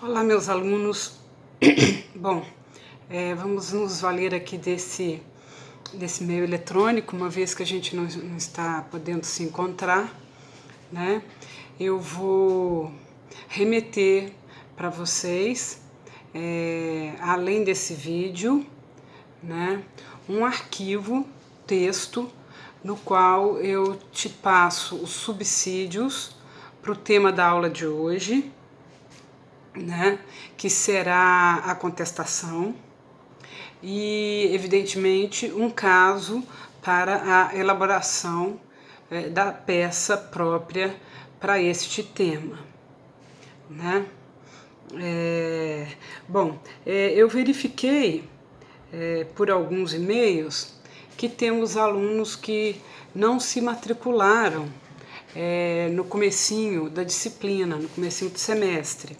Olá, meus alunos. Bom, vamos nos valer aqui desse meio eletrônico, uma vez que a gente não está podendo se encontrar, né? Eu vou remeter para vocês, além desse vídeo, né, um arquivo, texto, no qual eu te passo os subsídios para o tema da aula de hoje, né, que será a contestação e, evidentemente, um caso para a elaboração da peça própria para este tema, né? Eu verifiquei por alguns e-mails que temos alunos que não se matricularam no comecinho da disciplina, no comecinho do semestre.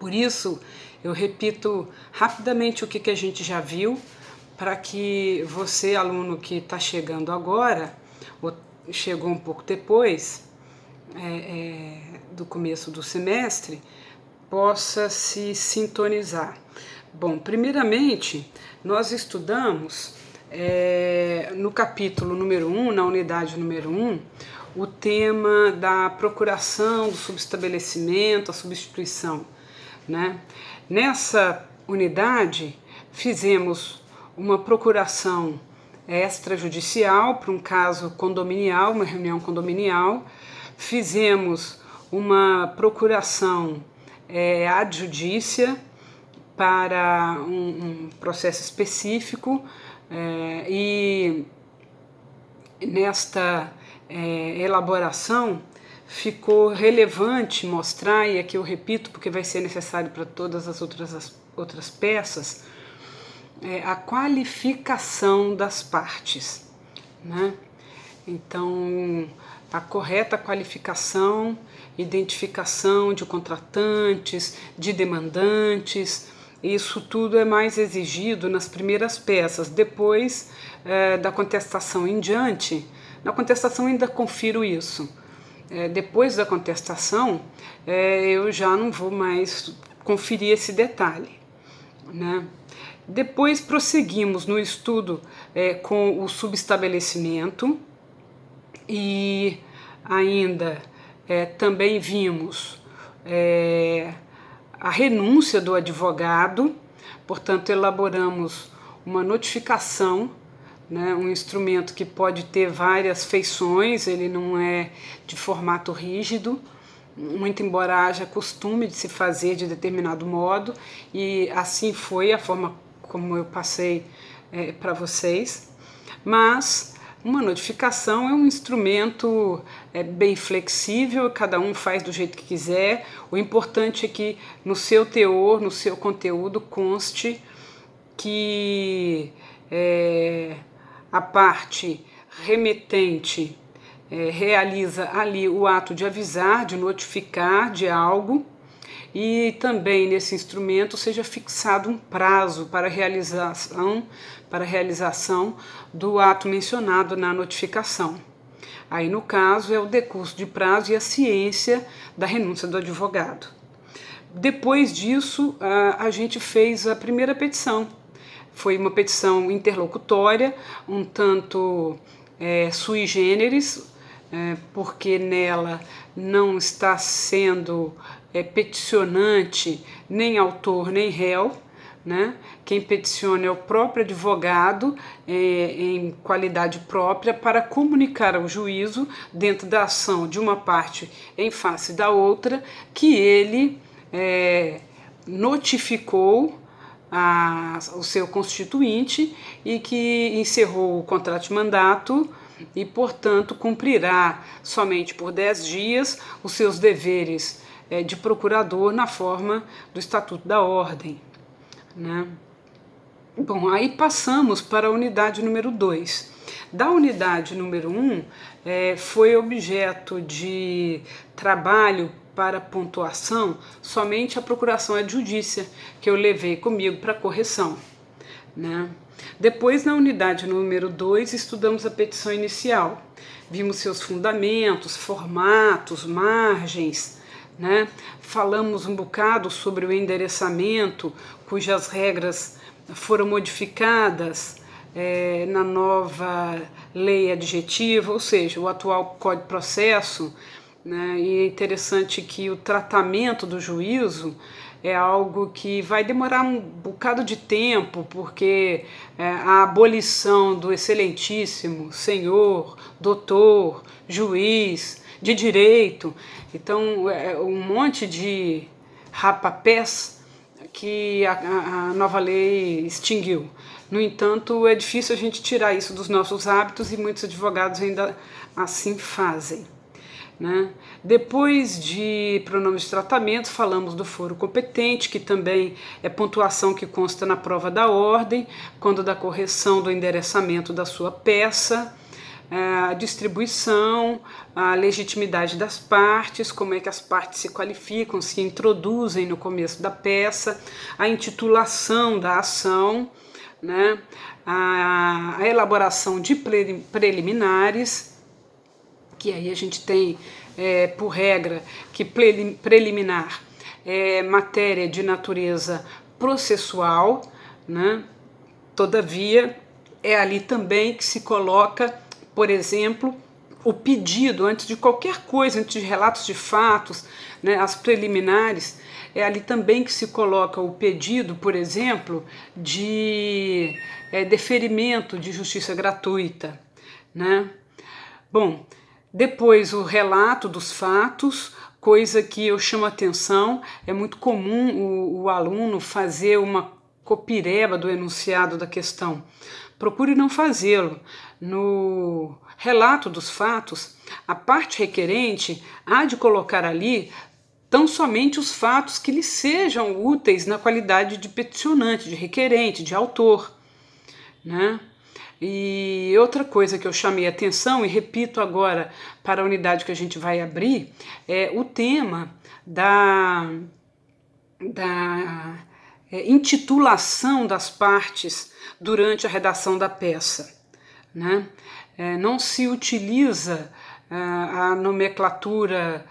Por isso, eu repito rapidamente o que a gente já viu, para que você, aluno que está chegando agora, ou chegou um pouco depois do começo do semestre, possa se sintonizar. Bom, primeiramente, nós estudamos no capítulo número 1, na unidade número 1, o tema da procuração, do subestabelecimento, a substituição, né? Nessa unidade, fizemos uma procuração extrajudicial para um caso condominial, uma reunião condominial, fizemos uma procuração ad judícia para um processo específico e nesta elaboração ficou relevante mostrar, e aqui eu repito porque vai ser necessário para todas as outras peças, a qualificação das partes, né? Então, a correta qualificação, identificação de contratantes, de demandantes, isso tudo é mais exigido nas primeiras peças. Depois da contestação em diante, na contestação ainda confiro isso. Depois da contestação, eu já não vou mais conferir esse detalhe, né? Depois prosseguimos no estudo com o subestabelecimento e ainda também vimos a renúncia do advogado, portanto elaboramos uma notificação, né, um instrumento que pode ter várias feições, ele não é de formato rígido, muito embora haja costume de se fazer de determinado modo, e assim foi a forma como eu passei para vocês. Mas uma notificação é um instrumento bem flexível, cada um faz do jeito que quiser. O importante é que no seu teor, no seu conteúdo, conste que a parte remetente realiza ali o ato de avisar, de notificar de algo, e também nesse instrumento seja fixado um prazo para realização do ato mencionado na notificação. Aí, no caso, é o decurso de prazo e a ciência da renúncia do advogado. Depois disso, a gente fez a primeira petição. Foi uma petição interlocutória, um tanto sui generis, porque nela não está sendo peticionante nem autor nem réu, né? Quem peticiona é o próprio advogado em qualidade própria para comunicar ao juízo, dentro da ação de uma parte em face da outra, que ele notificou o seu constituinte e que encerrou o contrato de mandato e, portanto, cumprirá somente por 10 dias os seus deveres de procurador na forma do Estatuto da Ordem, né? Bom, aí passamos para a unidade número 2. Da unidade número 1, foi objeto de trabalho para pontuação somente a procuração ad judícia, que eu levei comigo para correção, né? Depois, na unidade número 2, estudamos a petição inicial. Vimos seus fundamentos, formatos, margens, né? Falamos um bocado sobre o endereçamento, cujas regras foram modificadas na nova lei adjetiva, ou seja, o atual Código de Processo, né? E é interessante que o tratamento do juízo é algo que vai demorar um bocado de tempo, porque a abolição do excelentíssimo senhor, doutor, juiz de direito, então um monte de rapapés que a nova lei extinguiu. No entanto, é difícil a gente tirar isso dos nossos hábitos e muitos advogados ainda assim fazem, né? Depois de pronomes de tratamento, falamos do foro competente, que também é pontuação que consta na prova da ordem, quando da correção do endereçamento da sua peça, a distribuição, a legitimidade das partes, como é que as partes se qualificam, se introduzem no começo da peça, a intitulação da ação, né? A elaboração de preliminares, que aí a gente tem por regra que preliminar é matéria de natureza processual, né? Todavia, é ali também que se coloca, por exemplo, o pedido, antes de qualquer coisa, antes de relatos de fatos, né, as preliminares, é ali também que se coloca o pedido, por exemplo, de deferimento de justiça gratuita, né? Bom, depois o relato dos fatos, coisa que eu chamo a atenção, é muito comum o aluno fazer uma copireba do enunciado da questão. Procure não fazê-lo. No relato dos fatos, a parte requerente há de colocar ali tão somente os fatos que lhe sejam úteis na qualidade de peticionante, de requerente, de autor, né? E outra coisa que eu chamei a atenção, e repito agora para a unidade que a gente vai abrir, é o tema da intitulação das partes durante a redação da peça, né? Não se utiliza a nomenclatura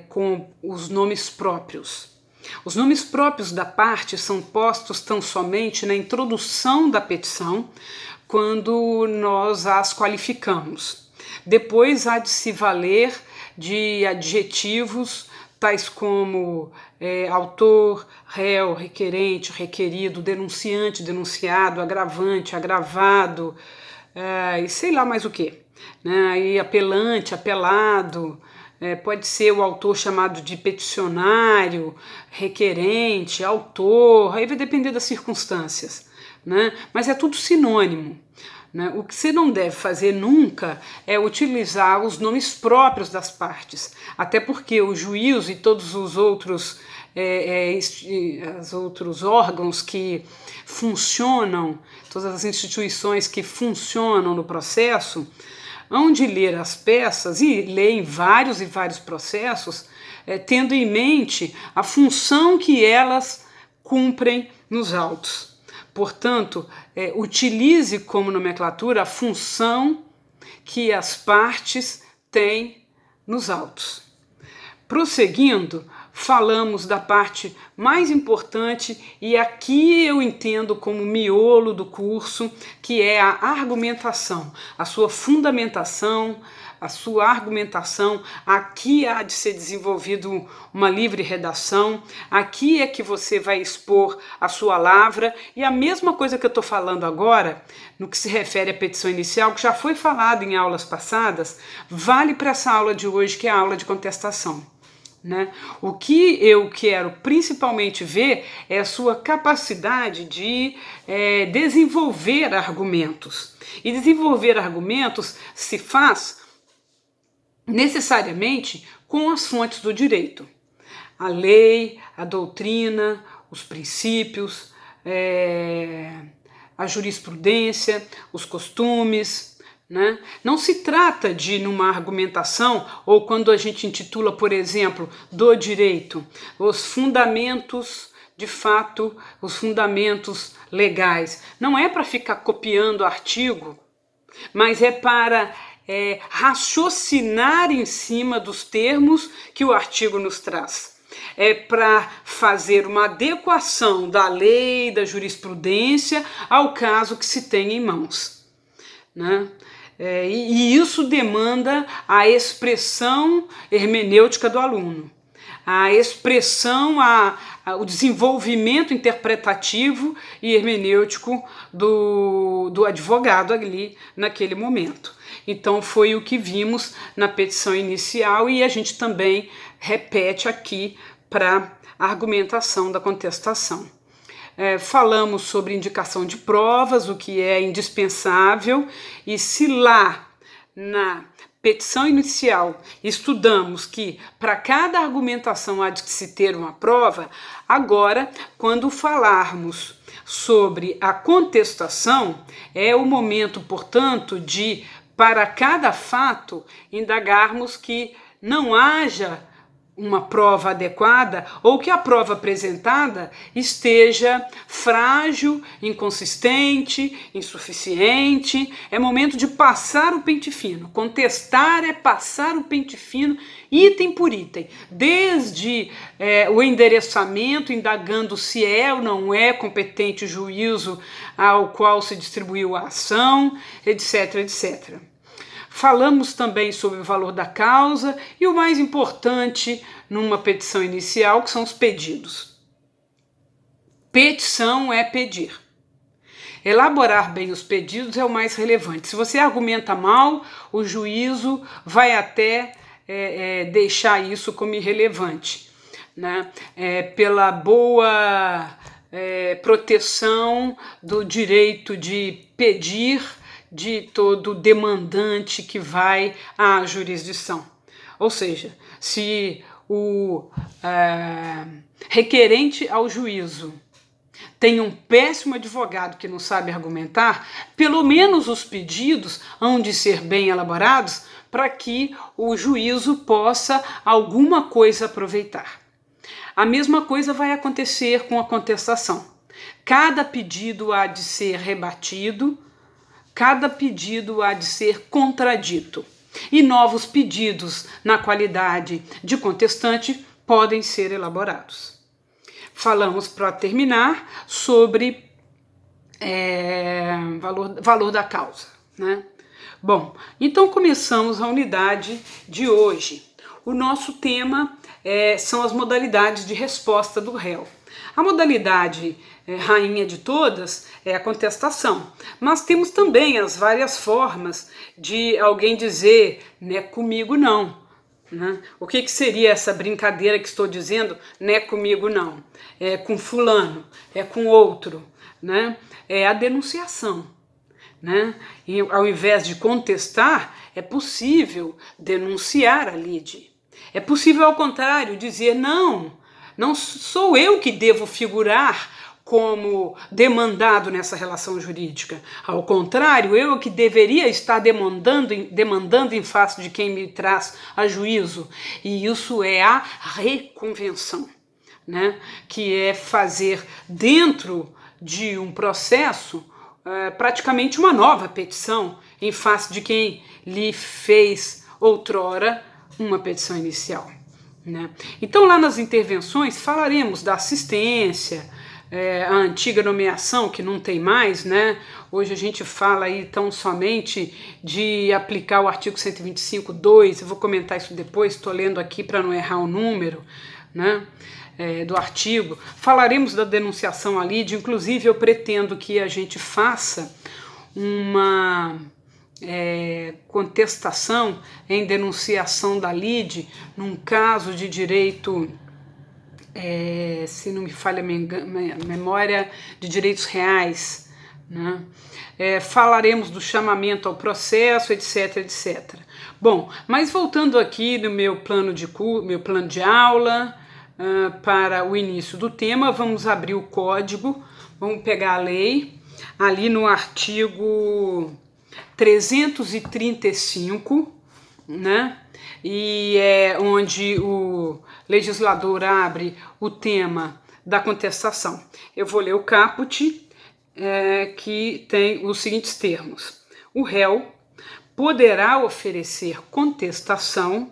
com os nomes próprios. Os nomes próprios da parte são postos tão somente na introdução da petição, quando nós as qualificamos. Depois há de se valer de adjetivos tais como autor, réu, requerente, requerido, denunciante, denunciado, agravante, agravado, e sei lá mais o que, né? E apelante, apelado, pode ser o autor chamado de peticionário, requerente, autor, aí vai depender das circunstâncias, né? Mas é tudo sinônimo, né? O que você não deve fazer nunca é utilizar os nomes próprios das partes, até porque o juízo e todos os outros órgãos que funcionam, todas as instituições que funcionam no processo, hão de ler as peças e leem vários e vários processos, tendo em mente a função que elas cumprem nos autos. Portanto, utilize como nomenclatura a função que as partes têm nos autos. Prosseguindo, falamos da parte mais importante e aqui eu entendo como miolo do curso, que é a argumentação, a sua fundamentação, a sua argumentação. Aqui há de ser desenvolvido uma livre redação, aqui é que você vai expor a sua lavra, e a mesma coisa que eu estou falando agora, no que se refere à petição inicial, que já foi falado em aulas passadas, vale para essa aula de hoje, que é a aula de contestação, né? O que eu quero principalmente ver é a sua capacidade de desenvolver argumentos. E desenvolver argumentos se faz necessariamente com as fontes do direito. A lei, a doutrina, os princípios, a jurisprudência, os costumes, né? Não se trata de, numa argumentação, ou quando a gente intitula, por exemplo, do direito, os fundamentos de fato, os fundamentos legais. Não é para ficar copiando artigo, mas é para raciocinar em cima dos termos que o artigo nos traz. É para fazer uma adequação da lei, da jurisprudência ao caso que se tem em mãos, né? E isso demanda a expressão hermenêutica do aluno, a expressão, o desenvolvimento interpretativo e hermenêutico do advogado ali naquele momento. Então foi o que vimos na petição inicial e a gente também repete aqui para a argumentação da contestação. Falamos sobre indicação de provas, o que é indispensável, e se lá na petição inicial estudamos que para cada argumentação há de se ter uma prova, agora, quando falarmos sobre a contestação, é o momento, portanto, de, para cada fato, indagarmos que não haja uma prova adequada ou que a prova apresentada esteja frágil, inconsistente, insuficiente. É momento de passar o pente fino. Contestar é passar o pente fino, item por item, desde o endereçamento, indagando se é ou não é competente o juízo ao qual se distribuiu a ação, etc, etc. Falamos também sobre o valor da causa e o mais importante numa petição inicial, que são os pedidos. Petição é pedir. Elaborar bem os pedidos é o mais relevante. Se você argumenta mal, o juízo vai até deixar isso como irrelevante, né? Pela boa proteção do direito de pedir de todo demandante que vai à jurisdição. Ou seja, se o requerente ao juízo tem um péssimo advogado que não sabe argumentar, pelo menos os pedidos hão de ser bem elaborados para que o juízo possa alguma coisa aproveitar. A mesma coisa vai acontecer com a contestação. Cada pedido há de ser rebatido, cada pedido há de ser contradito. E novos pedidos na qualidade de contestante podem ser elaborados. Falamos, para terminar, sobre valor da causa, né? Bom, então começamos a unidade de hoje. O nosso tema são as modalidades de resposta do réu. A modalidade rainha de todas é a contestação, mas temos também as várias formas de alguém dizer, né, comigo não, né? O que seria essa brincadeira que estou dizendo, né, comigo não? É com fulano, é com outro, né? É a denunciação, né? E ao invés de contestar, é possível denunciar a lide. É possível, ao contrário, dizer não sou eu que devo figurar como demandado nessa relação jurídica. Ao contrário, eu que deveria estar demandando em face de quem me traz a juízo. E isso é a reconvenção, né? Que é fazer dentro de um processo praticamente uma nova petição em face de quem lhe fez outrora uma petição inicial, né? Então lá nas intervenções falaremos da assistência, a antiga nomeação que não tem mais, né? Hoje a gente fala aí tão somente de aplicar o artigo 125.2, eu vou comentar isso depois, estou lendo aqui para não errar o número, né? Do artigo. Falaremos da denunciação à lide, inclusive eu pretendo que a gente faça uma contestação em denunciação da lide num caso de direito, se não me falha a memória, de direitos reais, né? Falaremos do chamamento ao processo, etc, etc. Bom, mas voltando aqui no meu plano de aula, para o início do tema, vamos abrir o código, vamos pegar a lei, ali no artigo 335, né? E é onde o legislador abre o tema da contestação. Eu vou ler o caput, que tem os seguintes termos. O réu poderá oferecer contestação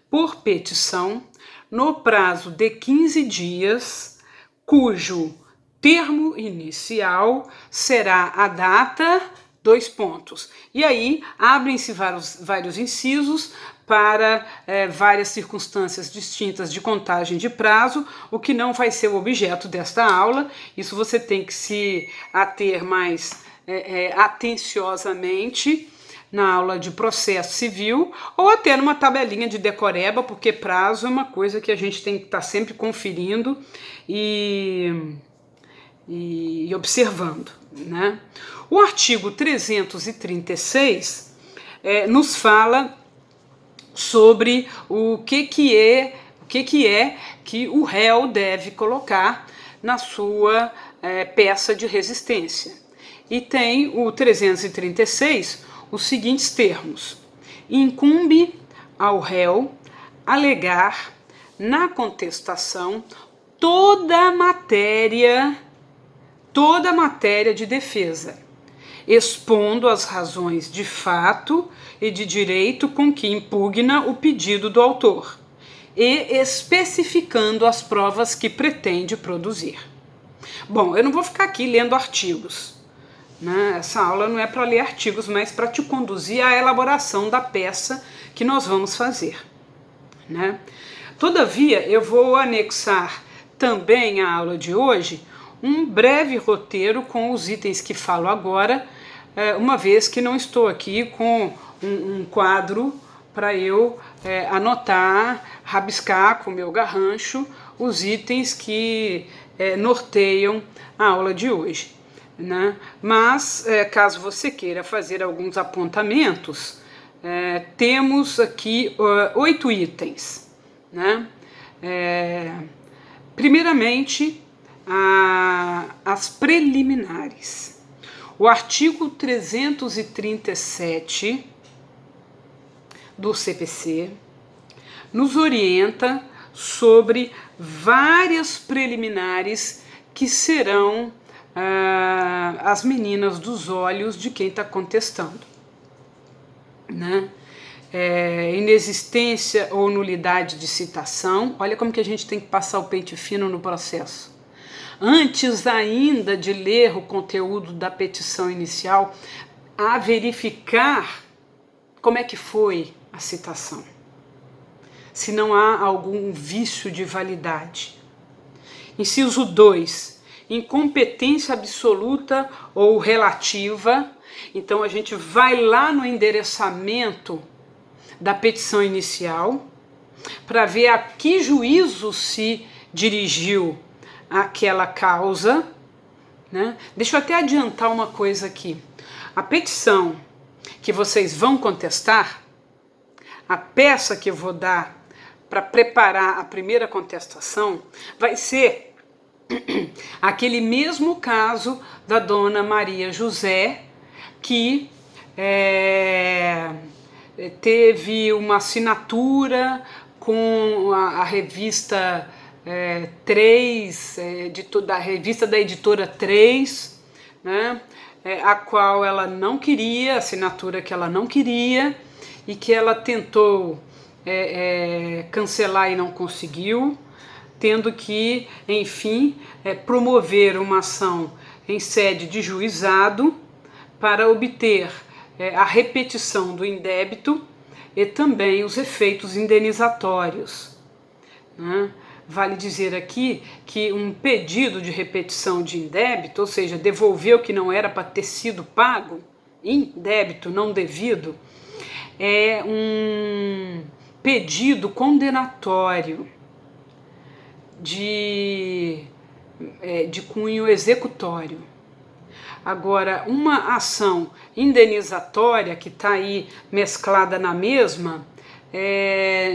por petição no prazo de 15 dias, cujo termo inicial será a data, dois pontos. E aí abrem-se vários incisos para várias circunstâncias distintas de contagem de prazo, o que não vai ser o objeto desta aula. Isso você tem que se ater mais atenciosamente na aula de processo civil, ou até numa tabelinha de decoreba, porque prazo é uma coisa que a gente tem que estar sempre conferindo e observando, né? O artigo 336 nos fala sobre o que é que o réu deve colocar na sua peça de resistência. E tem o 336 os seguintes termos: incumbe ao réu alegar na contestação toda matéria de defesa, expondo as razões de fato e de direito com que impugna o pedido do autor e especificando as provas que pretende produzir. Bom, eu não vou ficar aqui lendo artigos, né? Essa aula não é para ler artigos, mas para te conduzir à elaboração da peça que nós vamos fazer, né? Todavia, eu vou anexar também à aula de hoje um breve roteiro com os itens que falo agora, uma vez que não estou aqui com um quadro para eu anotar, rabiscar com o meu garrancho os itens que norteiam a aula de hoje, né? Mas, caso você queira fazer alguns apontamentos, temos aqui 8 itens, né? Primeiramente, as preliminares. O artigo 337 do CPC nos orienta sobre várias preliminares que serão as meninas dos olhos de quem está contestando, né? Inexistência ou nulidade de citação. Olha como que a gente tem que passar o pente fino no processo. Antes ainda de ler o conteúdo da petição inicial, a verificar como é que foi a citação, se não há algum vício de validade. Inciso 2, incompetência absoluta ou relativa. Então a gente vai lá no endereçamento da petição inicial para ver a que juízo se dirigiu aquela causa, né? Deixa eu até adiantar uma coisa aqui. A petição que vocês vão contestar, a peça que eu vou dar para preparar a primeira contestação, vai ser aquele mesmo caso da dona Maria José, que teve uma assinatura com a revista 3, da revista da editora 3, né? A qual ela não queria, assinatura que ela não queria, e que ela tentou cancelar e não conseguiu, tendo que, enfim, promover uma ação em sede de juizado para obter a repetição do indébito e também os efeitos indenizatórios, né? Vale dizer aqui que um pedido de repetição de indébito, ou seja, devolver o que não era para ter sido pago, indébito não devido, é um pedido condenatório de cunho executório. Agora, uma ação indenizatória que está aí mesclada na mesma,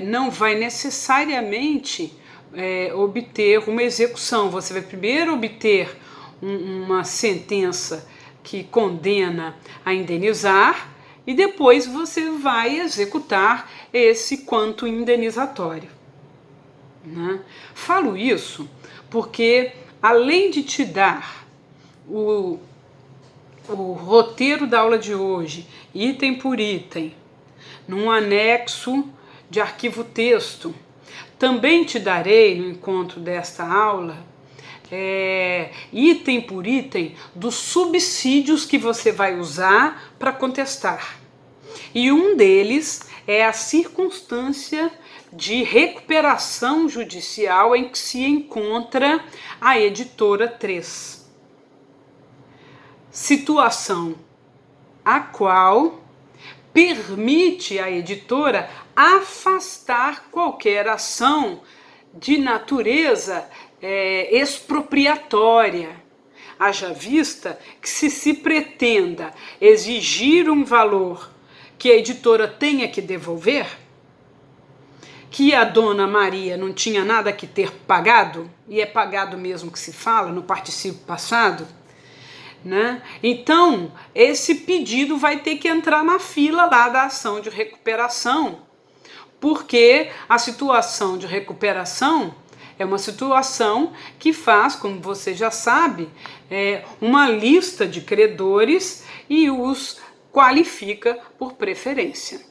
não vai necessariamente obter uma execução. Você vai primeiro obter uma sentença que condena a indenizar e depois você vai executar esse quanto indenizatório, né? Falo isso porque, além de te dar o roteiro da aula de hoje, item por item, num anexo de arquivo texto. Também te darei, no encontro desta aula, item por item, dos subsídios que você vai usar para contestar. E um deles é a circunstância de recuperação judicial em que se encontra a editora 3. Situação a qual permite à editora afastar qualquer ação de natureza expropriatória, haja vista que se pretenda exigir um valor que a editora tenha que devolver, que a dona Maria não tinha nada que ter pagado, e é pagado mesmo que se fala no particípio passado, né? Então, esse pedido vai ter que entrar na fila lá da ação de recuperação, porque a situação de recuperação é uma situação que faz, como você já sabe, uma lista de credores e os qualifica por preferência,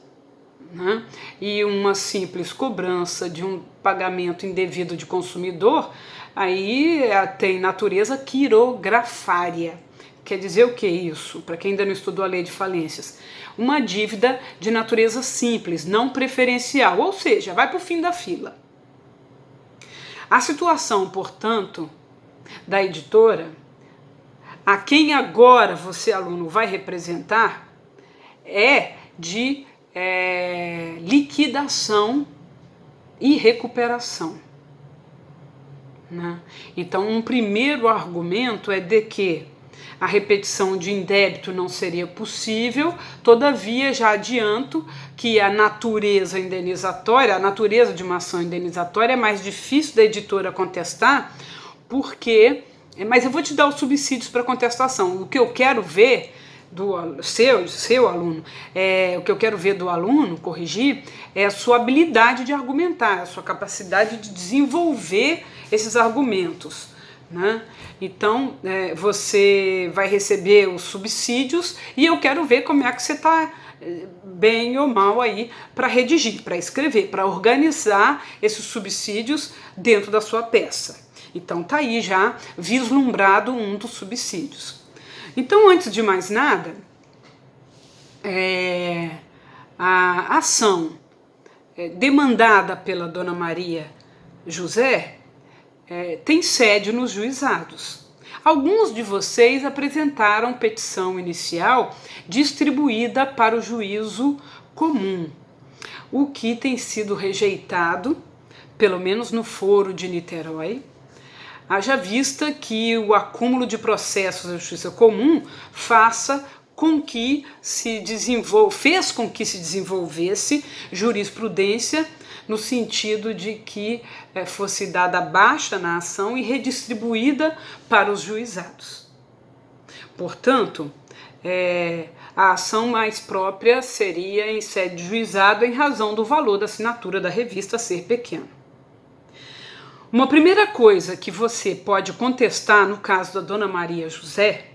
né? E uma simples cobrança de um pagamento indevido de consumidor, aí tem natureza quirografária. Quer dizer o que isso? Para quem ainda não estudou a lei de falências. Uma dívida de natureza simples, não preferencial, ou seja, vai para o fim da fila. A situação, portanto, da editora, a quem agora você, aluno, vai representar, é de liquidação e recuperação, né? Então, um primeiro argumento é de que a repetição de indébito não seria possível, todavia já adianto que a natureza indenizatória, a natureza de uma ação indenizatória é mais difícil da editora contestar, porque, mas eu vou te dar os subsídios para contestação. O que eu quero ver do seu aluno, o que eu quero ver do aluno, corrigir, é a sua habilidade de argumentar, a sua capacidade de desenvolver esses argumentos, né? Então, você vai receber os subsídios e eu quero ver como é que você está bem ou mal aí para redigir, para escrever, para organizar esses subsídios dentro da sua peça. Então tá aí já vislumbrado um dos subsídios. Então, antes de mais nada, a ação demandada pela Dona Maria José tem sede nos juizados. Alguns de vocês apresentaram petição inicial distribuída para o juízo comum, o que tem sido rejeitado, pelo menos no Foro de Niterói, haja vista que o acúmulo de processos da justiça comum fez com que se desenvolvesse jurisprudência no sentido de que fosse dada baixa na ação e redistribuída para os juizados. Portanto, a ação mais própria seria em sede de juizado em razão do valor da assinatura da revista ser pequeno. Uma primeira coisa que você pode contestar no caso da Dona Maria José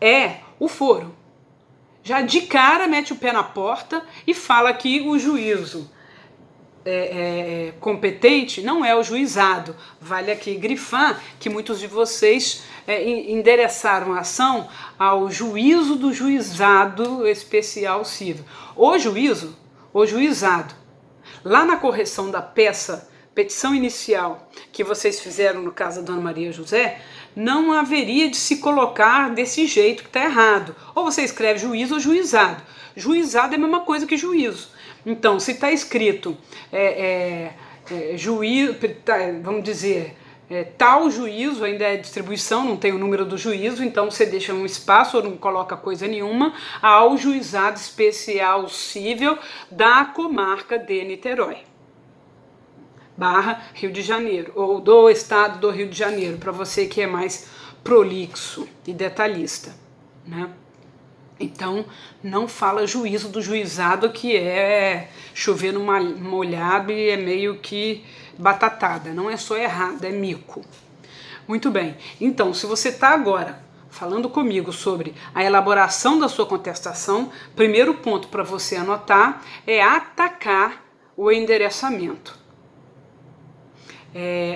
é o foro. Já de cara mete o pé na porta e fala que o juízo competente não é o juizado. Vale aqui grifar que muitos de vocês endereçaram a ação ao juízo do juizado especial civil. O juizado, lá na correção da petição inicial que vocês fizeram no caso da Dona Maria José, não haveria de se colocar desse jeito que está errado. Ou você escreve juízo ou juizado. Juizado é a mesma coisa que juízo. Então, se está escrito juízo, vamos dizer, tal juízo, ainda é distribuição, não tem o número do juízo, então você deixa um espaço ou não coloca coisa nenhuma, ao juizado especial civil da comarca de Niterói, / Rio de Janeiro, ou do estado do Rio de Janeiro, para você que é mais prolixo e detalhista, né? Então, não fala juízo do juizado, que é chover no molhado e é meio que batatada. Não é só errado, é mico. Muito bem. Então, se você está agora falando comigo sobre a elaboração da sua contestação, primeiro ponto para você anotar é atacar o endereçamento.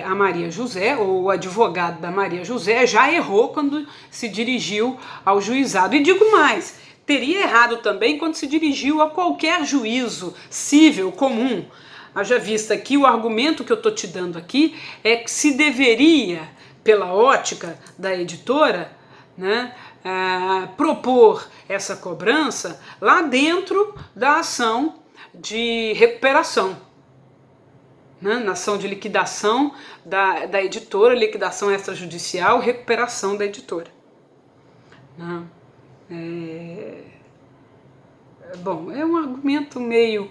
A Maria José, ou o advogado da Maria José, já errou quando se dirigiu ao juizado. E digo mais, teria errado também quando se dirigiu a qualquer juízo cível comum. Haja vista que o argumento que eu estou te dando aqui é que se deveria, pela ótica da editora, né, propor essa cobrança lá dentro da ação de recuperação. Na ação de liquidação da editora, liquidação extrajudicial, recuperação da editora. Bom, é um argumento meio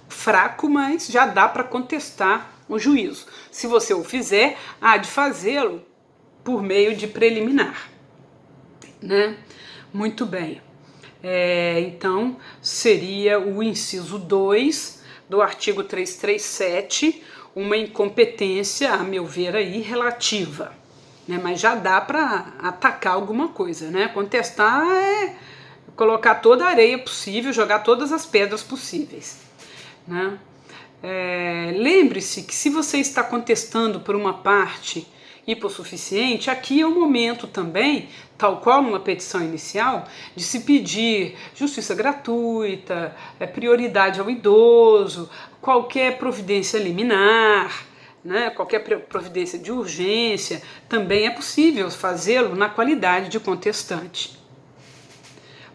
fraco, mas já dá para contestar o juízo. Se você o fizer, há de fazê-lo por meio de preliminar. Né? Muito bem. Então, seria o inciso 2 do artigo 337, uma incompetência, a meu ver, aí, relativa. Né? Mas já dá para atacar alguma coisa, né? Contestar é colocar toda a areia possível, jogar todas as pedras possíveis. Né? Lembre-se que se você está contestando por uma parte hipossuficiente, aqui é o momento também, tal qual numa petição inicial, de se pedir justiça gratuita, prioridade ao idoso, qualquer providência liminar, né, qualquer providência de urgência, também é possível fazê-lo na qualidade de contestante.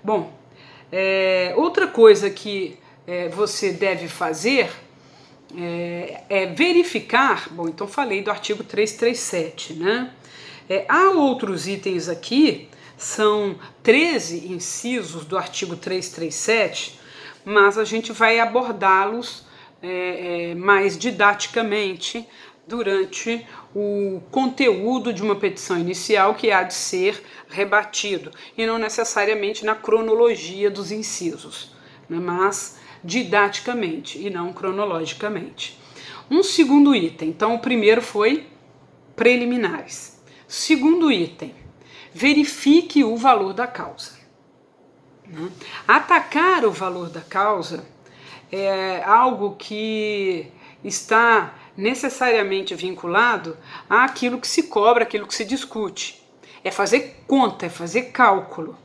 Bom, outra coisa que você deve fazer é verificar, bom, então falei do artigo 337, né? Há outros itens aqui, são 13 incisos do artigo 337, mas a gente vai abordá-los mais didaticamente durante o conteúdo de uma petição inicial que há de ser rebatido, e não necessariamente na cronologia dos incisos, né? Mas didaticamente e não cronologicamente. Um segundo item, então o primeiro foi preliminares. Segundo item, verifique o valor da causa. Atacar o valor da causa é algo que está necessariamente vinculado àquilo que se cobra, àquilo que se discute. É fazer conta, é fazer cálculo.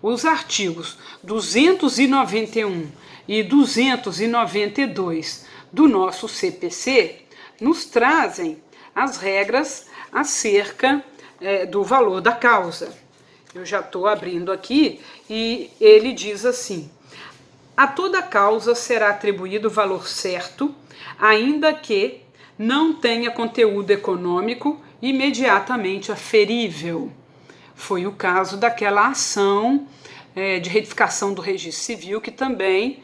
Os artigos 291 e 292 do nosso CPC nos trazem as regras acerca do valor da causa. Eu já estou abrindo aqui e ele diz assim: a toda causa será atribuído o valor certo, ainda que não tenha conteúdo econômico imediatamente aferível. Foi o caso daquela ação de retificação do registro civil que também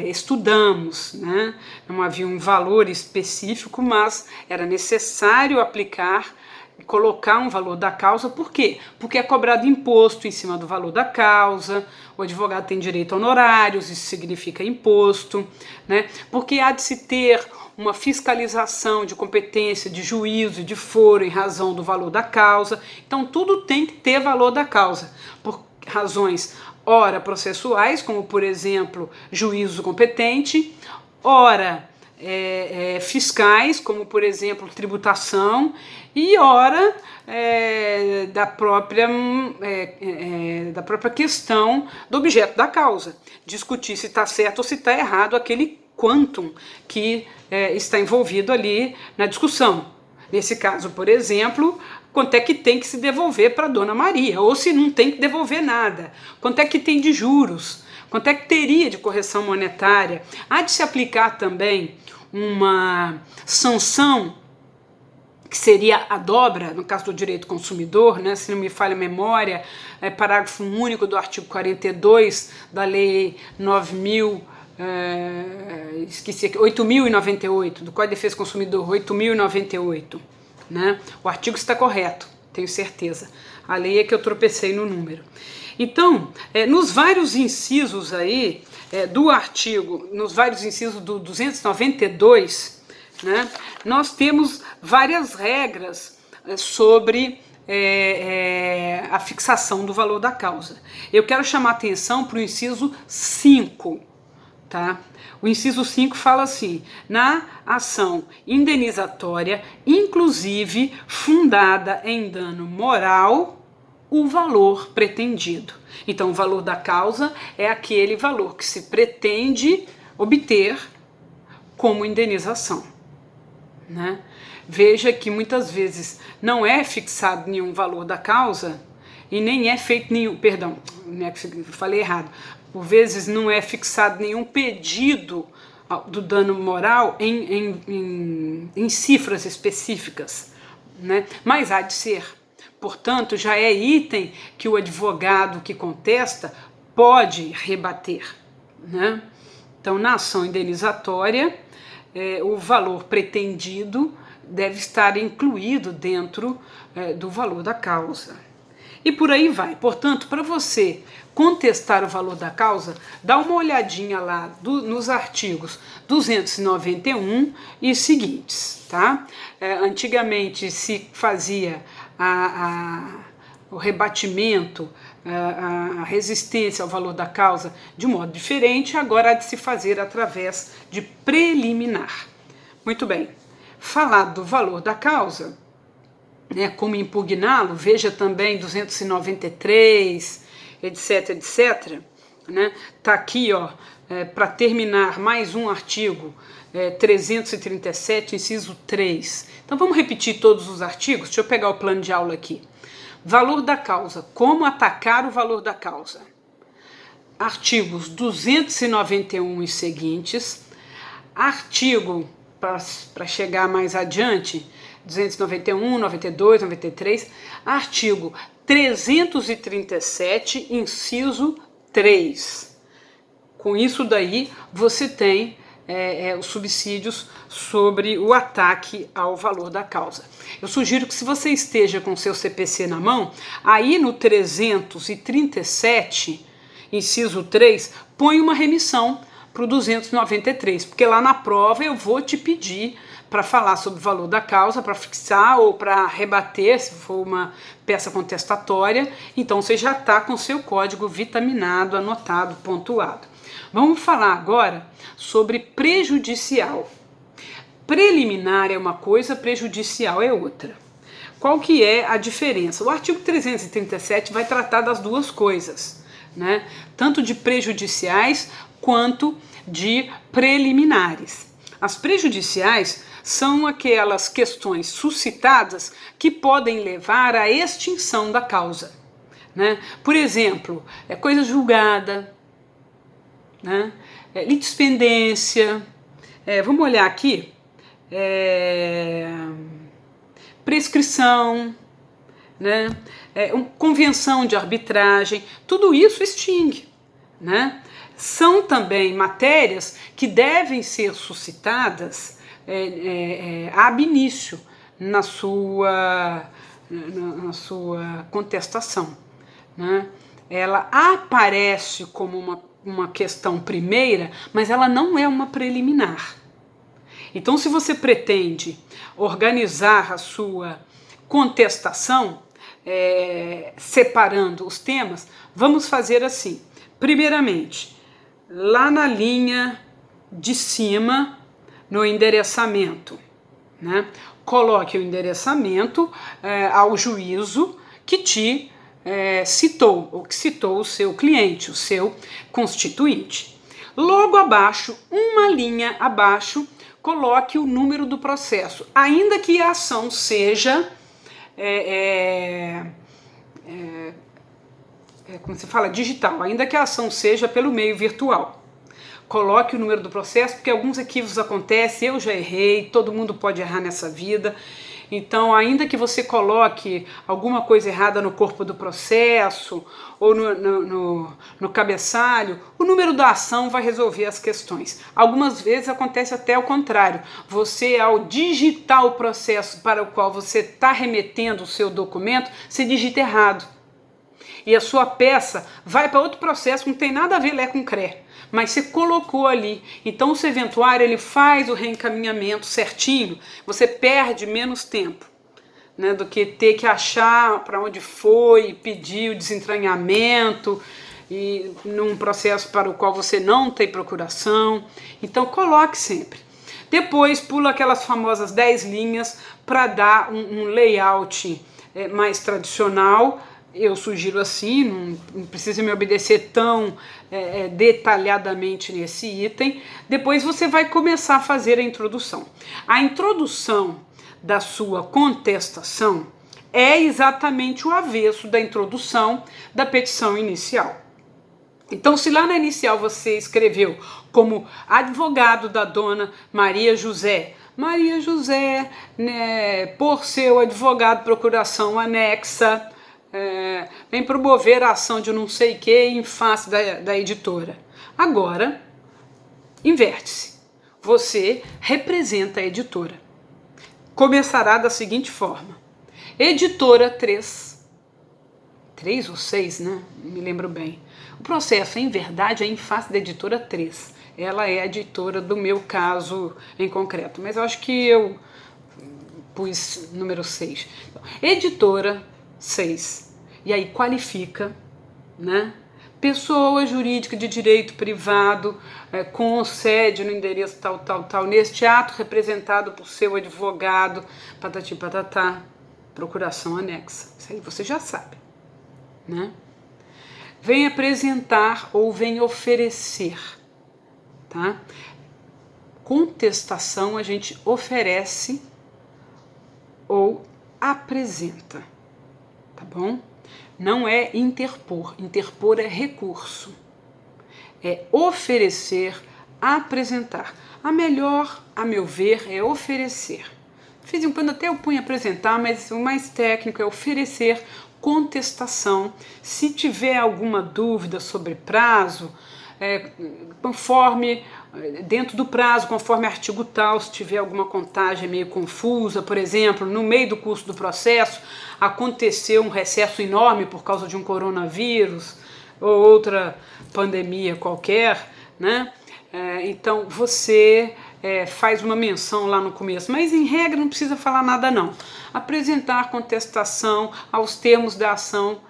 estudamos, né? Não havia um valor específico, mas era necessário aplicar e colocar um valor da causa. Por quê? Porque é cobrado imposto em cima do valor da causa, o advogado tem direito a honorários, isso significa imposto, né? Porque há de se ter uma fiscalização de competência, de juízo, de foro em razão do valor da causa. Então tudo tem que ter valor da causa, por razões ora processuais, como por exemplo juízo competente, ora fiscais, como por exemplo tributação, e ora da própria questão do objeto da causa, discutir se está certo ou se está errado aquele quantum que está envolvido ali na discussão. Nesse caso, por exemplo, quanto é que tem que se devolver para a Dona Maria, ou se não tem que devolver nada, quanto é que tem de juros, quanto é que teria de correção monetária. Há de se aplicar também uma sanção que seria a dobra, no caso do direito consumidor, né, se não me falha a memória, parágrafo único do artigo 42 da Lei 8.098, do Código de Defesa do Consumidor, 8.098. Né? O artigo está correto, tenho certeza. A lei é que eu tropecei no número. Então, nos vários incisos aí do artigo, nos vários incisos do 292, né, nós temos várias regras sobre a fixação do valor da causa. Eu quero chamar atenção para o inciso 5, tá? O inciso 5 fala assim: na ação indenizatória, inclusive fundada em dano moral, o valor pretendido. Então, o valor da causa é aquele valor que se pretende obter como indenização, né? Veja que muitas vezes não é fixado nenhum valor da causa e nem é feito nenhum, perdão, falei errado, por vezes não é fixado nenhum pedido do dano moral em cifras específicas, né? Mas há de ser. Portanto, já é item que o advogado que contesta pode rebater, né? Então, na ação indenizatória, o valor pretendido deve estar incluído dentro do valor da causa. E por aí vai. Portanto, para você contestar o valor da causa, dá uma olhadinha lá nos artigos 291 e seguintes, tá? Antigamente se fazia o rebatimento, a resistência ao valor da causa de modo diferente, agora há de se fazer através de preliminar. Muito bem. Falar do valor da causa, né, como impugná-lo, veja também 293, etc, etc, né? Tá aqui, ó, para terminar mais um artigo, 337, inciso 3. Então vamos repetir todos os artigos. Deixa eu pegar o plano de aula aqui. Valor da causa, como atacar o valor da causa. Artigos 291 e seguintes, artigo, para chegar mais adiante, 291, 92, 93, artigo 337, inciso 3. Com isso daí, você tem os subsídios sobre o ataque ao valor da causa. Eu sugiro que, se você esteja com seu CPC na mão, aí no 337, inciso 3, põe uma remissão para o 293, porque lá na prova eu vou te pedir para falar sobre o valor da causa, para fixar ou para rebater, se for uma peça contestatória. Então você já está com seu código vitaminado, anotado, pontuado. Vamos falar agora sobre prejudicial. Preliminar é uma coisa, prejudicial é outra. Qual que é a diferença? O artigo 337 vai tratar das duas coisas, né? Tanto de prejudiciais quanto de preliminares. As prejudiciais são aquelas questões suscitadas que podem levar à extinção da causa, né? Por exemplo, coisa julgada, né? Litispendência, vamos olhar aqui, prescrição, né? Convenção de arbitragem, tudo isso extingue, né? São também matérias que devem ser suscitadas ab início na sua contestação, né? Ela aparece como uma questão primeira, mas ela não é uma preliminar. Então, se você pretende organizar a sua contestação, separando os temas, vamos fazer assim. Primeiramente, lá na linha de cima, no endereçamento, né? Coloque o endereçamento ao juízo que te citou, ou que citou o seu cliente, o seu constituinte. Logo abaixo, uma linha abaixo, coloque o número do processo, ainda que a ação seja, como se fala, digital, ainda que a ação seja pelo meio virtual. Coloque o número do processo, porque alguns equívocos acontecem, eu já errei, todo mundo pode errar nessa vida. Então, ainda que você coloque alguma coisa errada no corpo do processo ou no cabeçalho, o número da ação vai resolver as questões. Algumas vezes acontece até o contrário. Você, ao digitar o processo para o qual você está remetendo o seu documento, você digita errado. E a sua peça vai para outro processo, não tem nada a ver com CRE, mas você colocou ali. Então o serventuário, ele faz o reencaminhamento certinho, você perde menos tempo, né, do que ter que achar para onde foi, pedir o desentranhamento, e num processo para o qual você não tem procuração. Então coloque sempre. Depois pula aquelas famosas 10 linhas para dar um layout mais tradicional. Eu sugiro assim, não precisa me obedecer tão detalhadamente nesse item. Depois você vai começar a fazer a introdução. A introdução da sua contestação é exatamente o avesso da introdução da petição inicial. Então, se lá na inicial você escreveu como advogado da dona Maria José, né, por seu advogado procuração anexa, vem promover a ação de não sei o que em face da editora. Agora, inverte-se. Você representa a editora. Começará da seguinte forma. Editora 3 ou 6, né? Não me lembro bem. O processo, em verdade, é em face da editora 3. Ela é a editora do meu caso em concreto, mas eu acho que eu pus número 6. Editora 6. E aí qualifica, né? Pessoa jurídica de direito privado, com sede no endereço tal, neste ato representado por seu advogado, patati patatá, procuração anexa. Isso aí você já sabe, né? Vem apresentar ou vem oferecer, tá? Contestação a gente oferece ou apresenta, tá bom? Não é interpor, interpor é recurso. É oferecer, apresentar. A melhor, a meu ver, é oferecer. De vez em quando até eu ponho apresentar, mas o mais técnico é oferecer contestação. Se tiver alguma dúvida sobre prazo, conforme, dentro do prazo, conforme artigo tal, se tiver alguma contagem meio confusa, por exemplo, no meio do curso do processo, aconteceu um recesso enorme por causa de um coronavírus ou outra pandemia qualquer, né? Então você faz uma menção lá no começo, mas em regra não precisa falar nada não. Apresentar contestação aos termos da ação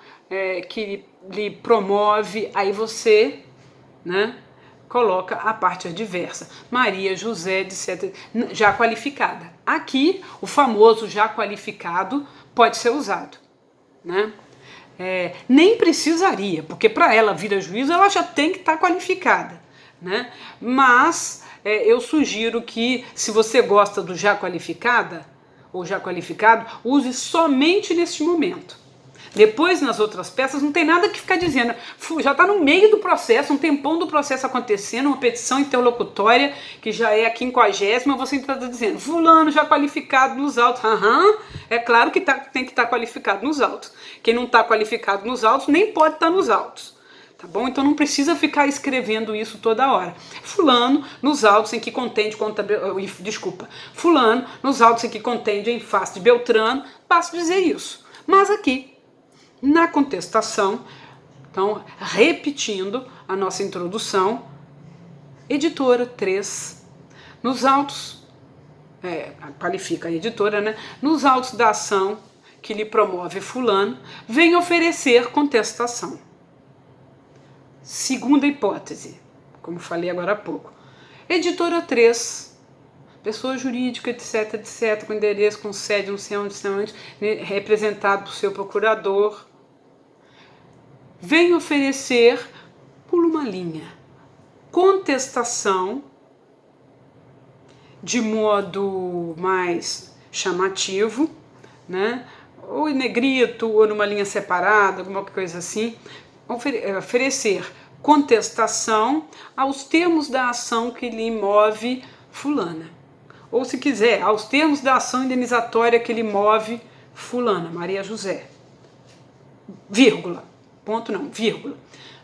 que lhe promove, aí você, né, coloca a parte adversa. Maria José, etc., já qualificada. Aqui, o famoso já qualificado pode ser usado, né? Nem precisaria, porque para ela vir a juízo, ela já tem que estar qualificada, né? Mas eu sugiro que, se você gosta do já qualificada ou já qualificado, use somente neste momento. Depois, nas outras peças, não tem nada que ficar dizendo. Já está no meio do processo, um tempão do processo acontecendo, uma petição interlocutória, que já é a 50ª, você está dizendo, fulano já qualificado nos autos. É claro que tem que estar qualificado nos autos. Quem não está qualificado nos autos, nem pode estar nos autos. Tá bom? Então não precisa ficar escrevendo isso toda hora. Fulano, nos autos em que contende fulano, nos autos em que contende em face de Beltrano, basta dizer isso. Mas aqui, na contestação, então, repetindo a nossa introdução, editora 3, nos autos, qualifica a editora, né? Nos autos da ação que lhe promove fulano, vem oferecer contestação. Segunda hipótese, como falei agora há pouco. Editora 3, pessoa jurídica, etc, com endereço, com sede, não sei onde, representado por seu procurador, vem oferecer, pula uma linha, contestação de modo mais chamativo, né? Ou em negrito, ou numa linha separada, alguma coisa assim, oferecer contestação aos termos da ação que lhe move fulana. Ou, se quiser, aos termos da ação indenizatória que lhe move fulana, Maria José. Vírgula. Ponto não, vírgula.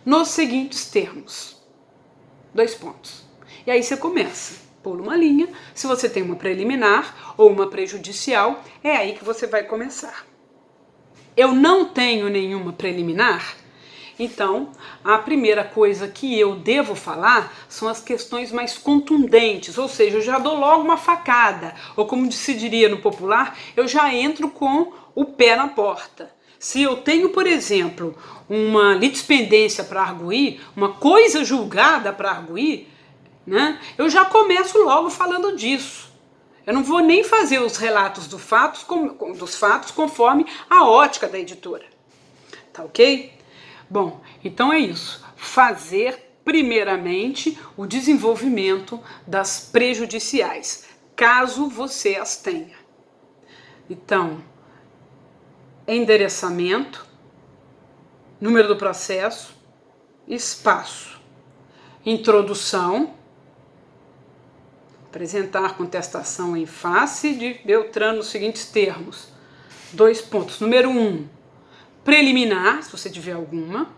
Nos seguintes termos. 2 pontos. E aí você começa. Pula uma linha. Se você tem uma preliminar ou uma prejudicial, é aí que você vai começar. Eu não tenho nenhuma preliminar, Então, a primeira coisa que eu devo falar são as questões mais contundentes, ou seja, eu já dou logo uma facada, ou como se diria no popular, eu já entro com o pé na porta. Se eu tenho, por exemplo, uma litispendência para arguir, uma coisa julgada para arguir, né, eu já começo logo falando disso. Eu não vou nem fazer os relatos dos fatos conforme a ótica da editora. Tá ok? Bom, então é isso. Fazer, primeiramente, o desenvolvimento das prejudiciais, caso você as tenha. Então, endereçamento, número do processo, espaço, introdução, apresentar contestação em face de Beltrano nos seguintes termos. 2 pontos. Número 1, preliminar, se você tiver alguma.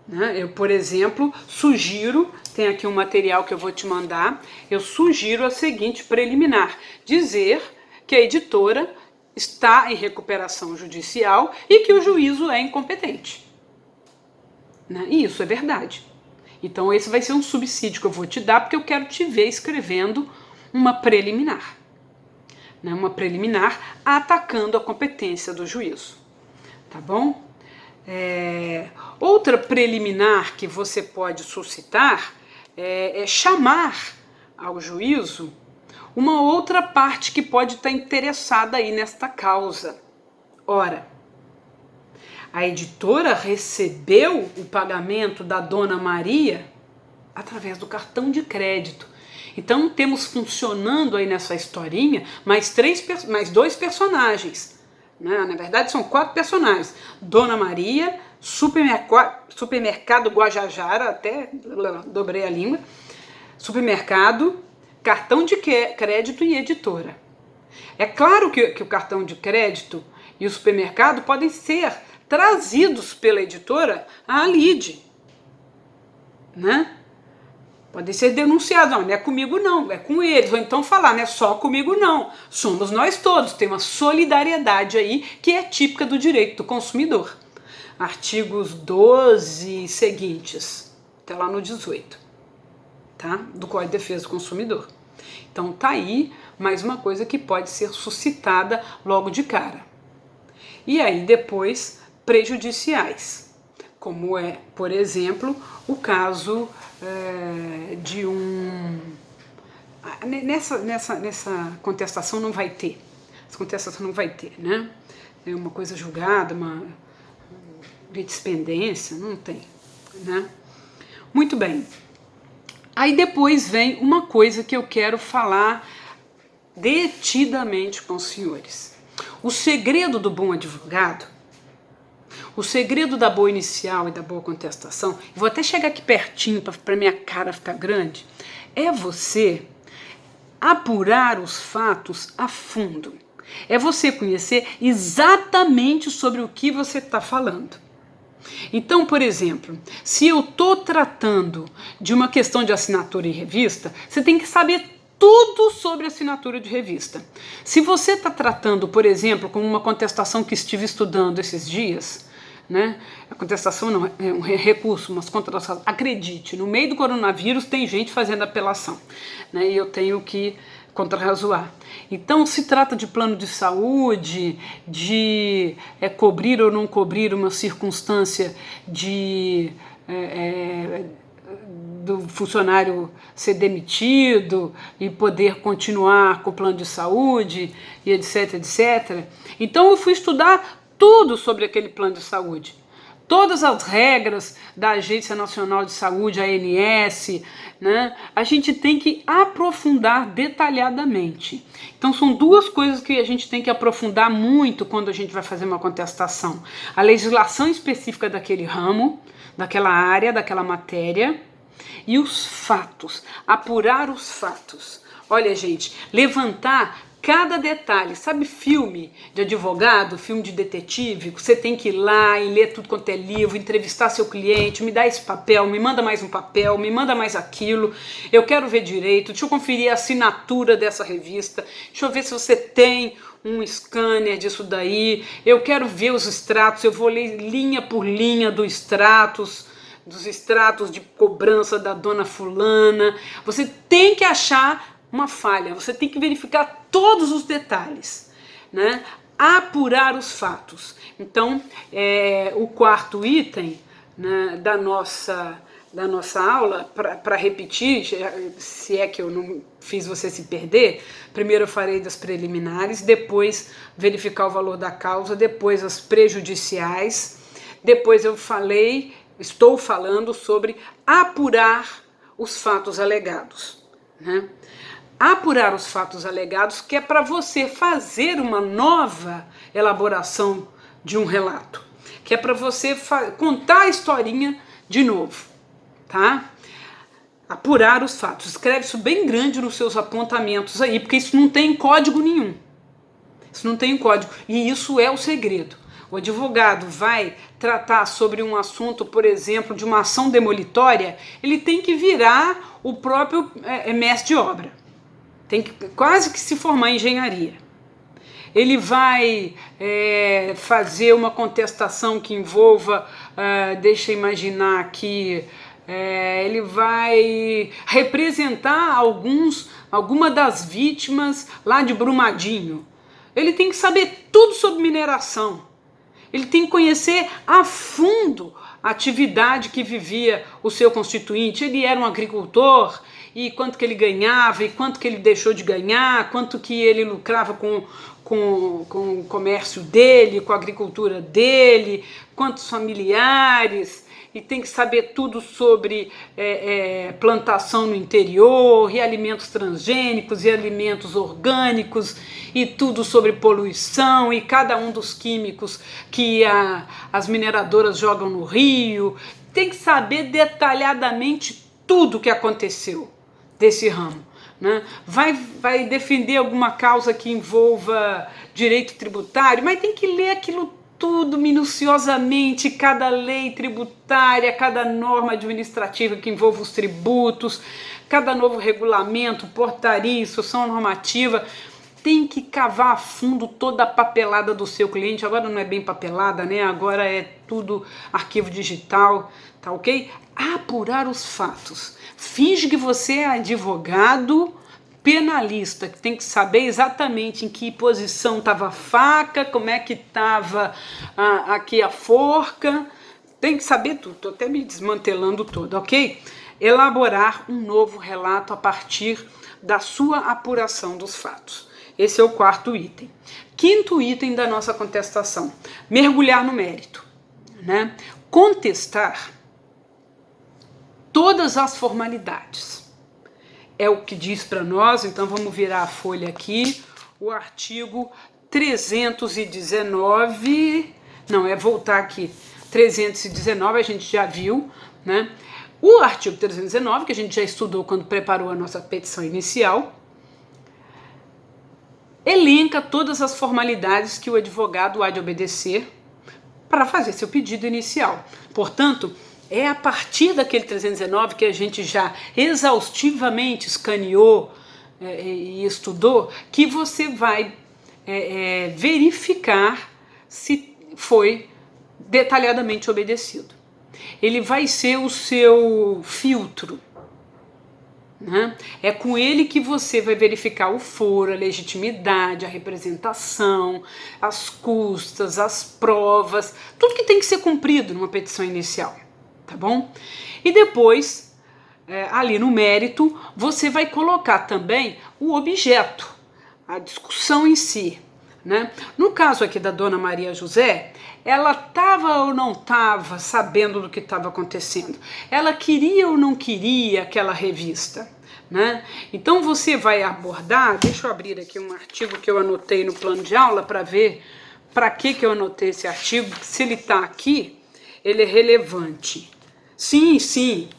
Né? Eu, por exemplo, sugiro, tem aqui um material que eu vou te mandar, eu sugiro a seguinte preliminar, dizer que a editora está em recuperação judicial e que o juízo é incompetente. Né? E isso é verdade. Então esse vai ser um subsídio que eu vou te dar, porque eu quero te ver escrevendo uma preliminar. Né? Uma preliminar atacando a competência do juízo. Tá bom? Outra preliminar que você pode suscitar é chamar ao juízo uma outra parte que pode estar interessada aí nesta causa. Ora, a editora recebeu o pagamento da Dona Maria através do cartão de crédito. Então temos funcionando aí nessa historinha mais 2 personagens. Na verdade são 4 personagens. Dona Maria, supermercado Guajajara, até dobrei a língua, supermercado, cartão de crédito e editora. É claro que o cartão de crédito e o supermercado podem ser trazidos pela editora à lide, né? Podem ser denunciados, não é comigo não, é com eles, ou então falar, não é só comigo não, somos nós todos, tem uma solidariedade aí que é típica do direito do consumidor. Artigos 12 e seguintes, até lá no 18, tá? Do Código de Defesa do Consumidor. Então tá aí mais uma coisa que pode ser suscitada logo de cara. E aí depois, prejudiciais, como é, por exemplo, o caso de um... Nessa contestação não vai ter. Essa contestação não vai ter, né? É uma coisa julgada, uma litispendência, não tem, né? Muito bem. Aí depois vem uma coisa que eu quero falar detidamente com os senhores. O segredo do bom advogado, o segredo da boa inicial e da boa contestação, vou até chegar aqui pertinho para minha cara ficar grande, é você apurar os fatos a fundo. É você conhecer exatamente sobre o que você está falando. Então, por exemplo, se eu estou tratando de uma questão de assinatura em revista, você tem que saber tudo sobre assinatura de revista. Se você está tratando, por exemplo, com uma contestação que estive estudando esses dias, né? A contestação não, é um recurso, mas contestação, acredite, no meio do coronavírus tem gente fazendo apelação, né? E eu tenho que contrarrazoar. Então se trata de plano de saúde, de cobrir ou não cobrir uma circunstância de do funcionário ser demitido e poder continuar com o plano de saúde e etc, etc. Então eu fui estudar tudo sobre aquele plano de saúde. Todas as regras da Agência Nacional de Saúde, ANS, né? A gente tem que aprofundar detalhadamente. Então são 2 coisas que a gente tem que aprofundar muito quando a gente vai fazer uma contestação. A legislação específica daquele ramo, daquela área, daquela matéria, e os fatos, apurar os fatos. Olha, gente, levantar cada detalhe, sabe filme de advogado, filme de detetive, você tem que ir lá e ler tudo quanto é livro, entrevistar seu cliente, me dá esse papel, me manda mais um papel, me manda mais aquilo, eu quero ver direito, deixa eu conferir a assinatura dessa revista, deixa eu ver se você tem um scanner disso daí, eu quero ver os extratos, eu vou ler linha por linha dos extratos de cobrança da dona fulana. Você tem que achar uma falha, você tem que verificar todos os detalhes, né? Apurar os fatos. Então, o quarto item, né, da nossa aula, para repetir, se é que eu não fiz você se perder, primeiro eu farei das preliminares, depois verificar o valor da causa, depois as prejudiciais, depois estou falando sobre apurar os fatos alegados, né? Apurar os fatos alegados, que é para você fazer uma nova elaboração de um relato, que é para você contar a historinha de novo, tá? Apurar os fatos. Escreve isso bem grande nos seus apontamentos aí, porque isso não tem código nenhum. Isso não tem código. E isso é o segredo. O advogado vai tratar sobre um assunto, por exemplo, de uma ação demolitória, ele tem que virar o próprio mestre de obra. Tem que quase que se formar em engenharia. Ele vai fazer uma contestação que envolva, deixa eu imaginar aqui, ele vai representar alguma das vítimas lá de Brumadinho. Ele tem que saber tudo sobre mineração. Ele tem que conhecer a fundo a atividade que vivia o seu constituinte. Ele era um agricultor, e quanto que ele ganhava, e quanto que ele deixou de ganhar, quanto que ele lucrava com o comércio dele, com a agricultura dele, quantos familiares, e tem que saber tudo sobre plantação no interior, e alimentos transgênicos, e alimentos orgânicos, e tudo sobre poluição, e cada um dos químicos que as mineradoras jogam no rio. Tem que saber detalhadamente tudo o que aconteceu desse ramo, né? Vai defender alguma causa que envolva direito tributário, mas tem que ler aquilo tudo minuciosamente, cada lei tributária, cada norma administrativa que envolva os tributos, cada novo regulamento, portaria, instrução normativa. Tem que cavar a fundo toda a papelada do seu cliente. Agora não é bem papelada, né? Agora é tudo arquivo digital, tá ok? Apurar os fatos. Finge que você é advogado penalista, que tem que saber exatamente em que posição estava a faca, como é que estava aqui a forca. Tem que saber tudo. Estou até me desmantelando todo, ok? Elaborar um novo relato a partir da sua apuração dos fatos. Esse é o quarto item. Quinto item da nossa contestação: mergulhar no mérito, né? Contestar todas as formalidades. É o que diz para nós, então vamos virar a folha aqui, o artigo 319, voltar aqui, 319 a gente já viu, né? O artigo 319, que a gente já estudou quando preparou a nossa petição inicial, elenca todas as formalidades que o advogado há de obedecer para fazer seu pedido inicial. Portanto, é a partir daquele 319 que a gente já exaustivamente escaneou e estudou, que você vai verificar se foi detalhadamente obedecido. Ele vai ser o seu filtro, né? É com ele que você vai verificar o foro, a legitimidade, a representação, as custas, as provas, tudo que tem que ser cumprido numa petição inicial, tá bom? E depois, ali no mérito, você vai colocar também o objeto, a discussão em si, né? No caso aqui da dona Maria José, ela estava ou não estava sabendo do que estava acontecendo? Ela queria ou não queria aquela revista, né? Então você vai abordar, deixa eu abrir aqui um artigo que eu anotei no plano de aula para ver para que eu anotei esse artigo, se ele está aqui, ele é relevante. Sim,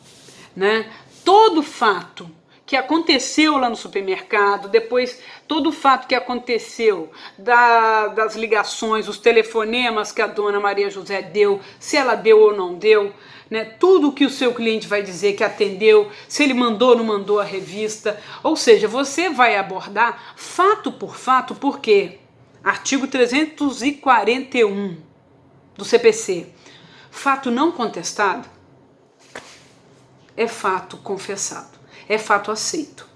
né? Todo fato que aconteceu lá no supermercado, depois todo o fato que aconteceu das ligações, os telefonemas que a dona Maria José deu, se ela deu ou não deu, né? Tudo que o seu cliente vai dizer que atendeu, se ele mandou ou não mandou a revista, ou seja, você vai abordar fato por fato, porque Artigo 341 do CPC. Fato não contestado é fato confessado, é fato aceito.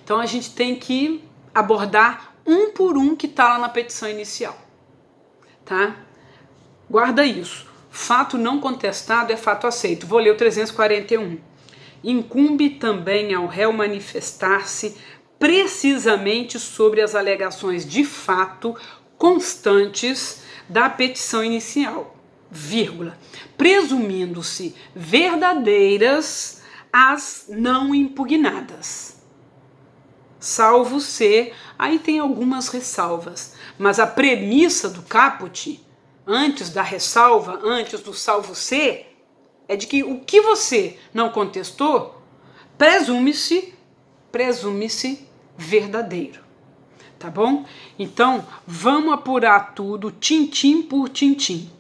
Então a gente tem que abordar um por um que está lá na petição inicial, tá? Guarda isso. Fato não contestado é fato aceito. Vou ler o 341. Incumbe também ao réu manifestar-se precisamente sobre as alegações de fato constantes da petição inicial, vírgula, presumindo-se verdadeiras as não impugnadas, salvo se, aí tem algumas ressalvas, mas a premissa do caput, antes da ressalva, antes do salvo se, é de que o que você não contestou, presume-se verdadeiro, tá bom? Então, vamos apurar tudo, tintim por tintim.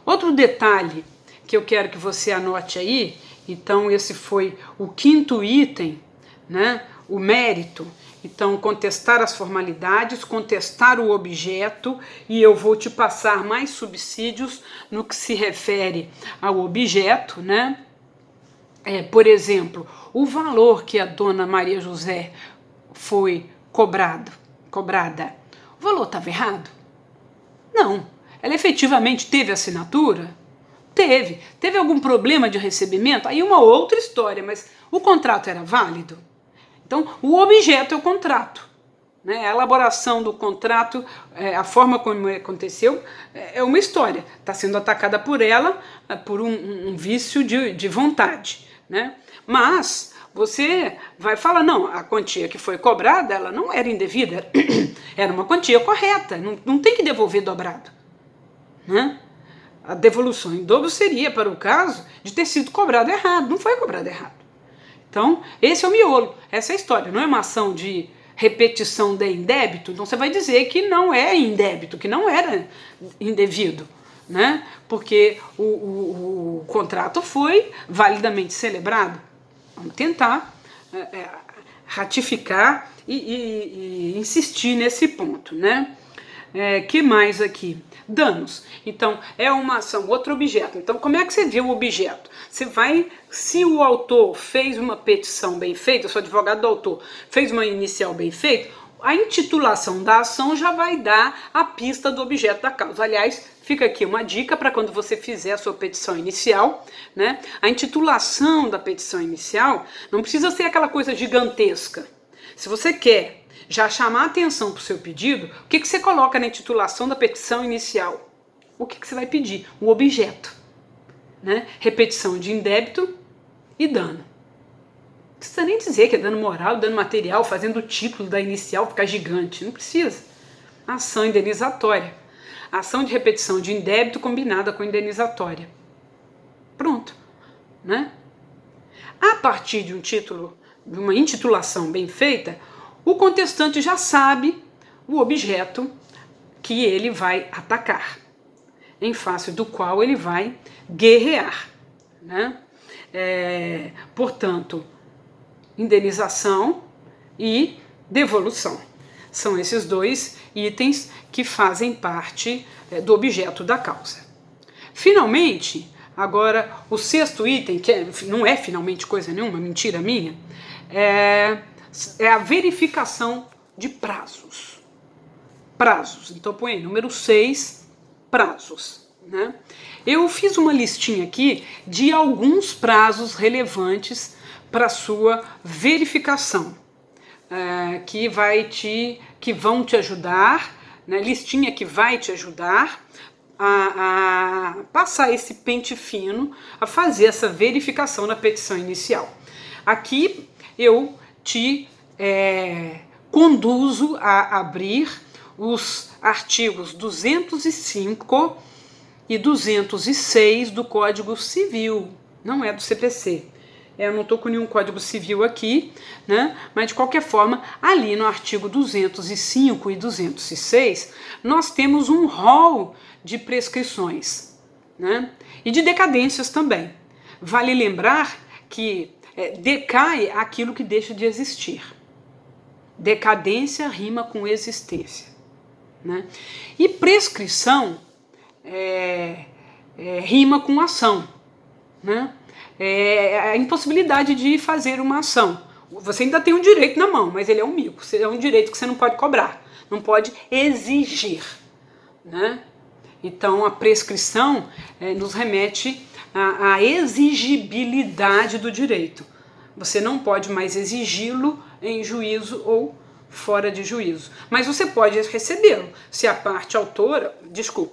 Outro detalhe que eu quero que você anote aí, então esse foi o quinto item, né? O mérito. Então, contestar as formalidades, contestar o objeto, e eu vou te passar mais subsídios no que se refere ao objeto, né? Por exemplo, o valor que a dona Maria José foi cobrada. O valor estava errado? Não. Ela efetivamente teve assinatura? Teve. Teve algum problema de recebimento? Aí uma outra história, mas o contrato era válido? Então, o objeto é o contrato, né? A elaboração do contrato, a forma como aconteceu, é uma história. Está sendo atacada por ela, por um vício de vontade, né? Mas você vai falar, não, a quantia que foi cobrada, ela não era indevida, era uma quantia correta, não tem que devolver dobrado, né? A devolução em dobro seria para o caso de ter sido cobrado errado, não foi cobrado errado. Então, esse é o miolo, essa é a história, não é uma ação de repetição de indébito, então você vai dizer que não é indébito, que não era indevido, né? Porque o contrato foi validamente celebrado. Vamos tentar ratificar e insistir nesse ponto, né? Que mais aqui? Danos. Então, é uma ação, outro objeto. Então, como é que você vê o objeto? Você vai, se o autor fez uma petição bem feita, eu sou advogado do autor, fez uma inicial bem feita, a intitulação da ação já vai dar a pista do objeto da causa. Aliás, fica aqui uma dica para quando você fizer a sua petição inicial, né? A intitulação da petição inicial não precisa ser aquela coisa gigantesca. Se você quer já chamar atenção para o seu pedido, o que você coloca na intitulação da petição inicial? O que você vai pedir? O objeto, né? Repetição de indébito e dano. Não precisa nem dizer que é dano moral, dano material, fazendo o título da inicial ficar gigante. Não precisa. Ação indenizatória. Ação de repetição de indébito combinada com indenizatória. Pronto, né? A partir de um título, de uma intitulação bem feita, o contestante já sabe o objeto que ele vai atacar, em face do qual ele vai guerrear, né? Portanto, indenização e devolução. São esses dois itens que fazem parte do objeto da causa. Finalmente, agora o sexto item, que não é finalmente coisa nenhuma, mentira minha, é a verificação de prazos. Prazos. Então põe aí, número 6, prazos, né? Eu fiz uma listinha aqui de alguns prazos relevantes para sua verificação, que vão te ajudar, né? Listinha que vai te ajudar a passar esse pente fino, a fazer essa verificação na petição inicial. Aqui eu te conduzo a abrir os artigos 205 e 206 do Código Civil, não é do CPC. Eu não estou com nenhum Código Civil aqui, né? Mas de qualquer forma, ali no artigo 205 e 206, nós temos um rol de prescrições, né? E de decadências também. Vale lembrar que decai aquilo que deixa de existir. Decadência rima com existência. né? E prescrição rima com ação, né? É a impossibilidade de fazer uma ação. Você ainda tem um direito na mão, mas ele é um mico, é um direito que você não pode cobrar, não pode exigir, né? Então a prescrição nos remete à exigibilidade do direito. Você não pode mais exigi-lo em juízo ou fora de juízo, mas você pode recebê-lo se a parte autora,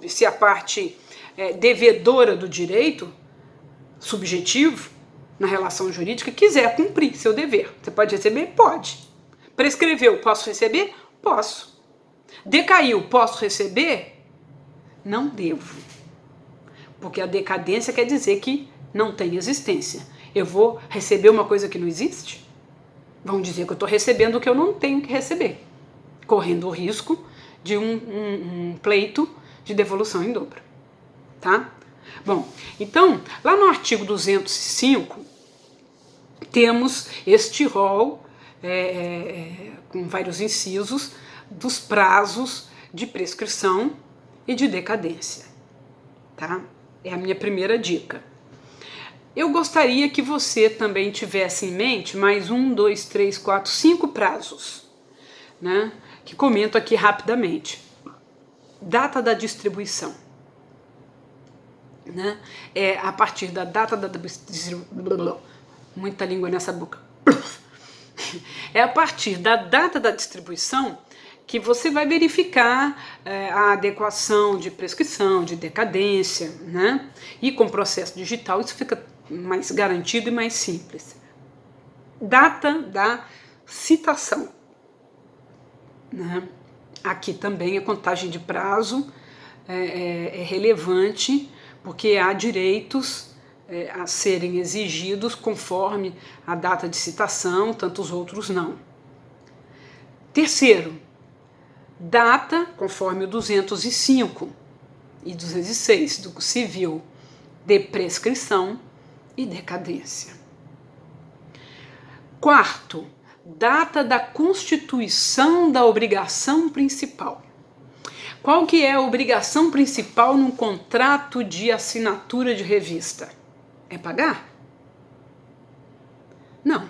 se a parte devedora do direito subjetivo na relação jurídica quiser cumprir seu dever. Você pode receber? Pode. Prescreveu, posso receber? Posso. Decaiu, posso receber? Não devo. Porque a decadência quer dizer que não tem existência. Eu vou receber uma coisa que não existe? Vão dizer que eu estou recebendo o que eu não tenho que receber, correndo o risco de um pleito de devolução em dobro, tá? Bom, então, lá no artigo 205, temos este rol, com vários incisos, dos prazos de prescrição e de decadência, tá? É a minha primeira dica. Eu gostaria que você também tivesse em mente mais 1, 2, 3, 4, 5 prazos, né? Que comento aqui rapidamente. Data da distribuição, né? É a partir da data da distribuição. Muita língua nessa boca. É a partir da data da distribuição que você vai verificar a adequação de prescrição, de decadência, né? E com processo digital isso fica mais garantido e mais simples. Data da citação, né? Aqui também a contagem de prazo é relevante, porque há direitos a serem exigidos conforme a data de citação, tantos outros não. Terceiro, data, conforme o 205 e 206 do Civil, de prescrição e decadência. Quarto, data da constituição da obrigação principal. Qual que é a obrigação principal num contrato de assinatura de revista? É pagar? Não.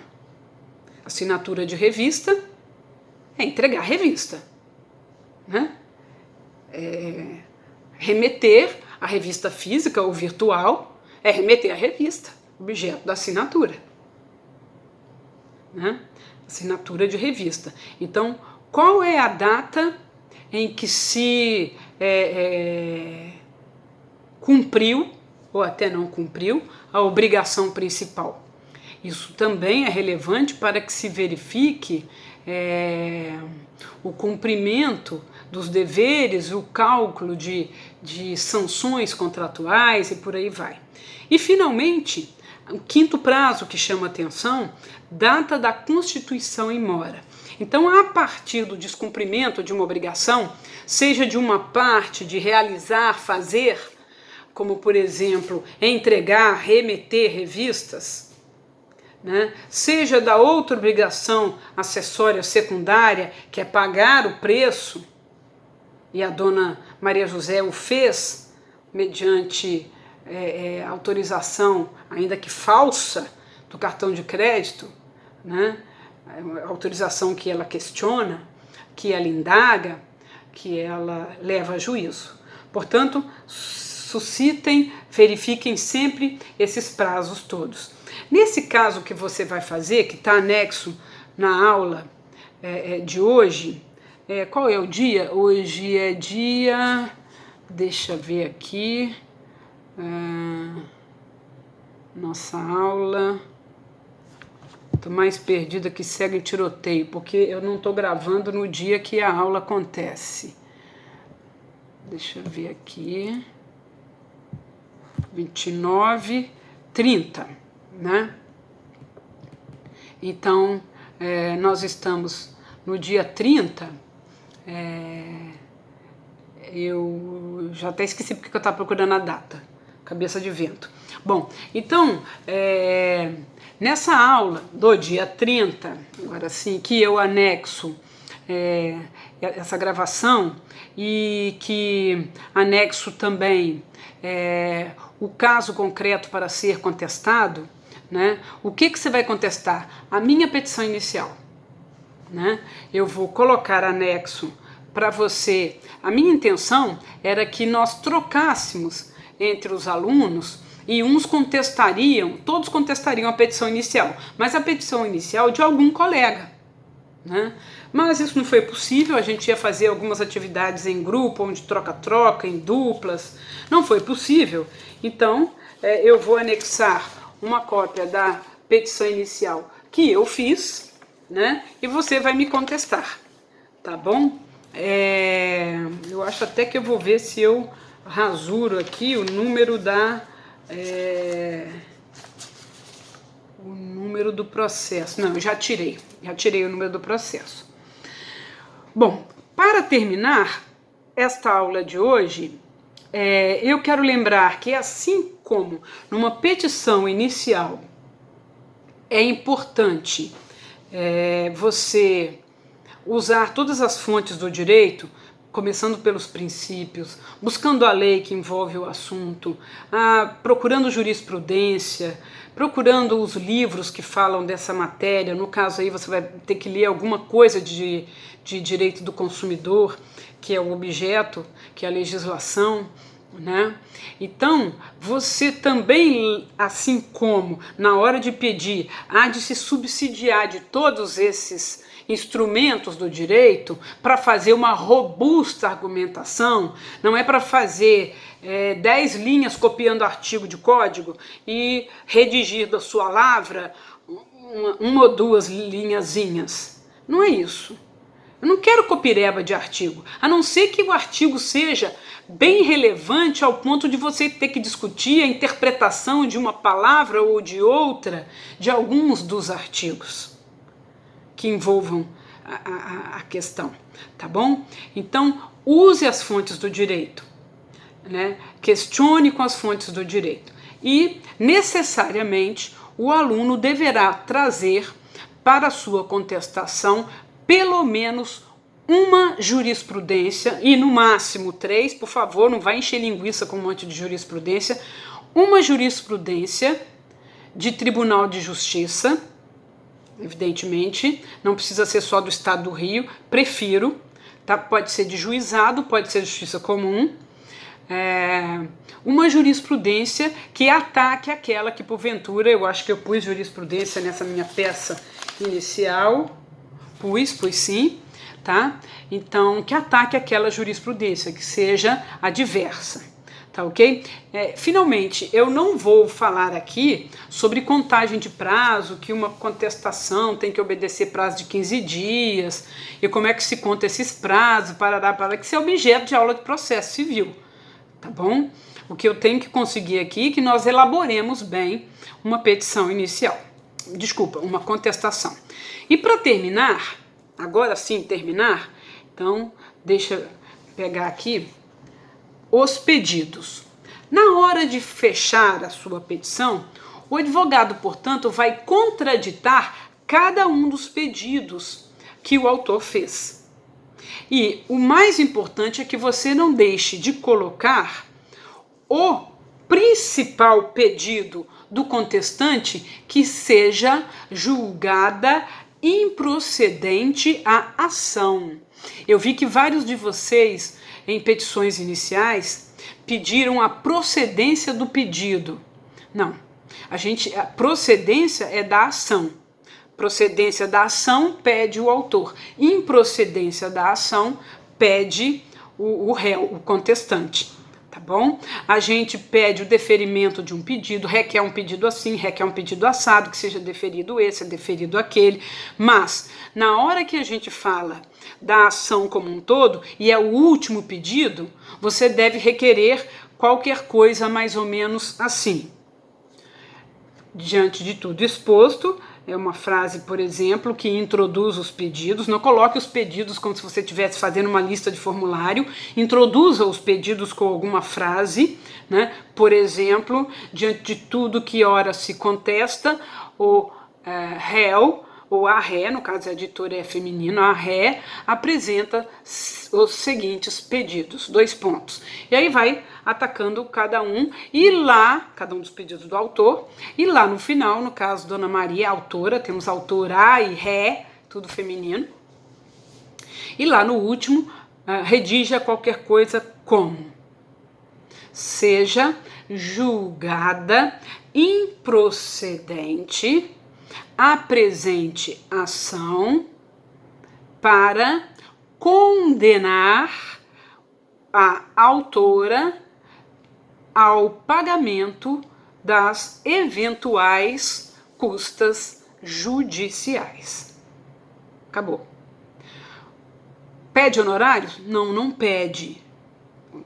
Assinatura de revista é entregar a revista, né? Remeter a revista física ou virtual é remeter a revista, objeto da assinatura, né? Assinatura de revista. Então, qual é a data em que se cumpriu, ou até não cumpriu, a obrigação principal? Isso também é relevante para que se verifique o cumprimento dos deveres, o cálculo de sanções contratuais e por aí vai. E, finalmente, o quinto prazo que chama atenção, data da constituição em mora. Então, a partir do descumprimento de uma obrigação, seja de uma parte de realizar, fazer, como, por exemplo, entregar, remeter revistas, né? Seja da outra obrigação acessória secundária, que é pagar o preço, e a dona Maria José o fez mediante autorização, ainda que falsa, do cartão de crédito, né? Autorização que ela questiona, que ela indaga, que ela leva a juízo. Portanto, suscitem, verifiquem sempre esses prazos todos. Nesse caso que você vai fazer, que está anexo na aula de hoje, qual é o dia? Hoje é dia... Deixa eu ver aqui... nossa aula... Estou mais perdida que cega em tiroteio, porque eu não estou gravando no dia que a aula acontece. Deixa eu ver aqui... 29, 30, né? Então, nós estamos no dia 30, eu já até esqueci porque eu estava procurando a data, cabeça de vento. Bom, então, nessa aula do dia 30, agora sim, que eu anexo essa gravação e que anexo também o caso concreto para ser contestado, né? O que você vai contestar? A minha petição inicial, né? Eu vou colocar anexo para você. A minha intenção era que nós trocássemos entre os alunos e todos contestariam a petição inicial, mas a petição inicial de algum colega, né? Mas isso não foi possível, a gente ia fazer algumas atividades em grupo, onde troca-troca, em duplas, não foi possível, então eu vou anexar uma cópia da petição inicial que eu fiz, né? E você vai me contestar, tá bom? Eu acho até que eu vou ver se eu rasuro aqui o número do processo. Não, eu já tirei o número do processo. Bom, para terminar esta aula de hoje, eu quero lembrar que assim como numa petição inicial é importante você usar todas as fontes do direito, começando pelos princípios, buscando a lei que envolve o assunto, procurando jurisprudência, procurando os livros que falam dessa matéria. No caso aí você vai ter que ler alguma coisa de direito do consumidor, que é o objeto, que é a legislação, né? Então, você também, assim como na hora de pedir, há de se subsidiar de todos esses instrumentos do direito para fazer uma robusta argumentação. Não é para fazer 10 linhas copiando artigo de código e redigir da sua lavra uma ou duas linhazinhas. Não é isso. Eu não quero copireba de artigo, a não ser que o artigo seja bem relevante ao ponto de você ter que discutir a interpretação de uma palavra ou de outra de alguns dos artigos que envolvam a questão, tá bom? Então, use as fontes do direito, né? Questione com as fontes do direito e, necessariamente, o aluno deverá trazer para a sua contestação pelo menos uma jurisprudência, e no máximo 3, por favor, não vai encher linguiça com um monte de jurisprudência, uma jurisprudência de Tribunal de Justiça, evidentemente, não precisa ser só do Estado do Rio, prefiro, tá? Pode ser de juizado, pode ser de justiça comum, uma jurisprudência que ataque aquela que porventura, eu acho que eu pus jurisprudência nessa minha peça inicial, pus sim, tá? Então, que ataque aquela jurisprudência, que seja adversa, tá ok? Finalmente, eu não vou falar aqui sobre contagem de prazo, que uma contestação tem que obedecer prazo de 15 dias, e como é que se conta esses prazos, que isso é objeto de aula de processo civil, tá bom? O que eu tenho que conseguir aqui é que nós elaboremos bem uma petição inicial, uma contestação. E para terminar, agora sim terminar, então deixa eu pegar aqui os pedidos. Na hora de fechar a sua petição, o advogado, portanto, vai contraditar cada um dos pedidos que o autor fez. E o mais importante é que você não deixe de colocar o principal pedido do contestante que seja julgada improcedente a ação. Eu vi que vários de vocês, em petições iniciais, pediram a procedência do pedido. Não, a procedência é da ação. Procedência da ação pede o autor. Improcedência da ação pede o réu, o contestante. Tá bom? A gente pede o deferimento de um pedido, requer um pedido assim, requer um pedido assado, que seja deferido esse, deferido aquele, mas na hora que a gente fala da ação como um todo, e é o último pedido, você deve requerer qualquer coisa mais ou menos assim. Diante de tudo exposto, é uma frase, por exemplo, que introduz os pedidos. Não coloque os pedidos como se você estivesse fazendo uma lista de formulário. Introduza os pedidos com alguma frase, né? Por exemplo, diante de tudo que ora se contesta, o réu ou a Ré, no caso a editora é feminino, a Ré apresenta os seguintes pedidos, 2 pontos. E aí vai atacando cada um, e lá, cada um dos pedidos do autor, e lá no final, no caso Dona Maria, autora, temos autor A e Ré, tudo feminino. E lá no último, redija qualquer coisa como: seja julgada improcedente a presente ação para condenar a autora ao pagamento das eventuais custas judiciais. Acabou. Pede honorários? Não, não pede.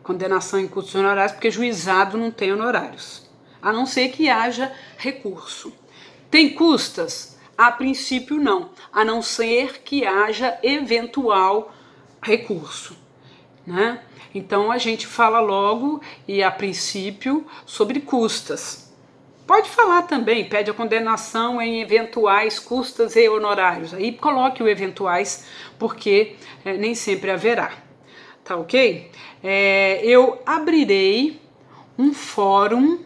Condenação em custos honorários, porque juizado não tem honorários, a não ser que haja recurso. Tem custas? A princípio não, a não ser que haja eventual recurso, né? Então a gente fala logo e a princípio sobre custas. Pode falar também, pede a condenação em eventuais custas e honorários. Aí coloque o eventuais, porque nem sempre haverá. Tá ok? Eu abrirei um fórum.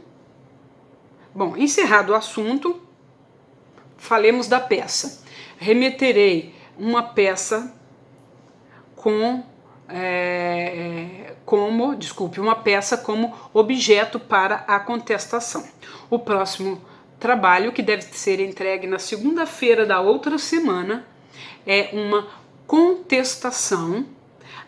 Bom, encerrado o assunto, falemos da peça. Remeterei uma peça uma peça como objeto para a contestação. O próximo trabalho, que deve ser entregue na segunda-feira da outra semana, é uma contestação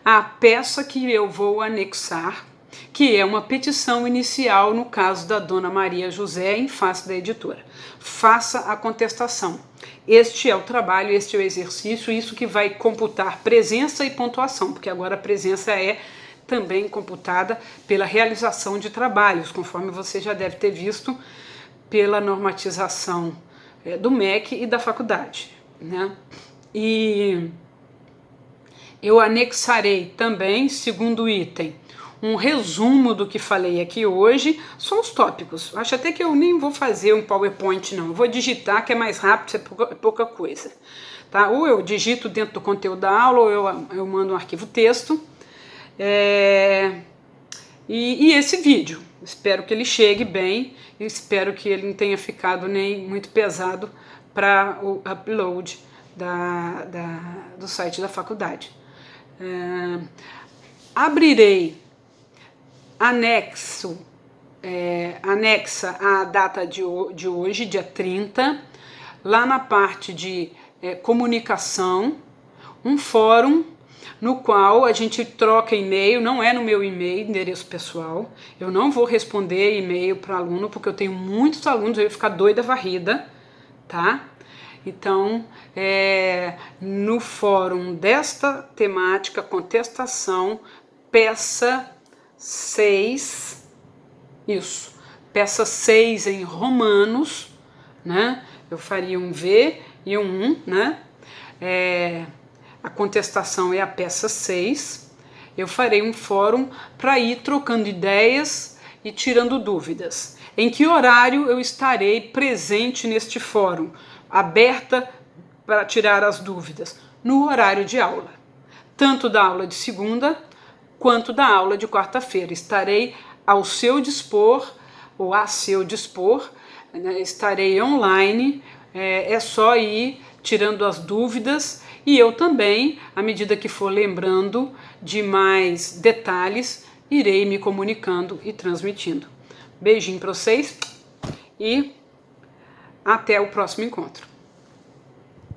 à peça que eu vou anexar, que é uma petição inicial no caso da Dona Maria José em face da editora. Faça a contestação. Este é o trabalho, este é o exercício, isso que vai computar presença e pontuação, porque agora a presença é também computada pela realização de trabalhos, conforme você já deve ter visto pela normatização do MEC e da faculdade, né? E eu anexarei também, segundo item, um resumo do que falei aqui hoje, só os tópicos. Acho até que eu nem vou fazer um PowerPoint, não. Eu vou digitar, que é mais rápido, é pouca coisa. Tá? Ou eu digito dentro do conteúdo da aula, ou eu mando um arquivo texto. E esse vídeo, espero que ele chegue bem, e espero que ele não tenha ficado nem muito pesado para o upload do site da faculdade. Abrirei anexa a data de hoje, dia 30, lá na parte de comunicação, um fórum no qual a gente troca e-mail, não é no meu e-mail, endereço pessoal, eu não vou responder e-mail para aluno, porque eu tenho muitos alunos, eu ia ficar doida varrida, tá? Então, no fórum desta temática, contestação, peça 6, isso, peça 6 em Romanos, né? Eu faria um V e um 1, né? A contestação é a peça 6. Eu farei um fórum para ir trocando ideias e tirando dúvidas. Em que horário eu estarei presente neste fórum? Aberta para tirar as dúvidas? No horário de aula. Tanto da aula de segunda quanto da aula de quarta-feira. Estarei ao seu dispor, ou a seu dispor, né? Estarei online, é só ir tirando as dúvidas, e eu também, à medida que for lembrando de mais detalhes, irei me comunicando e transmitindo. Beijinho para vocês e até o próximo encontro.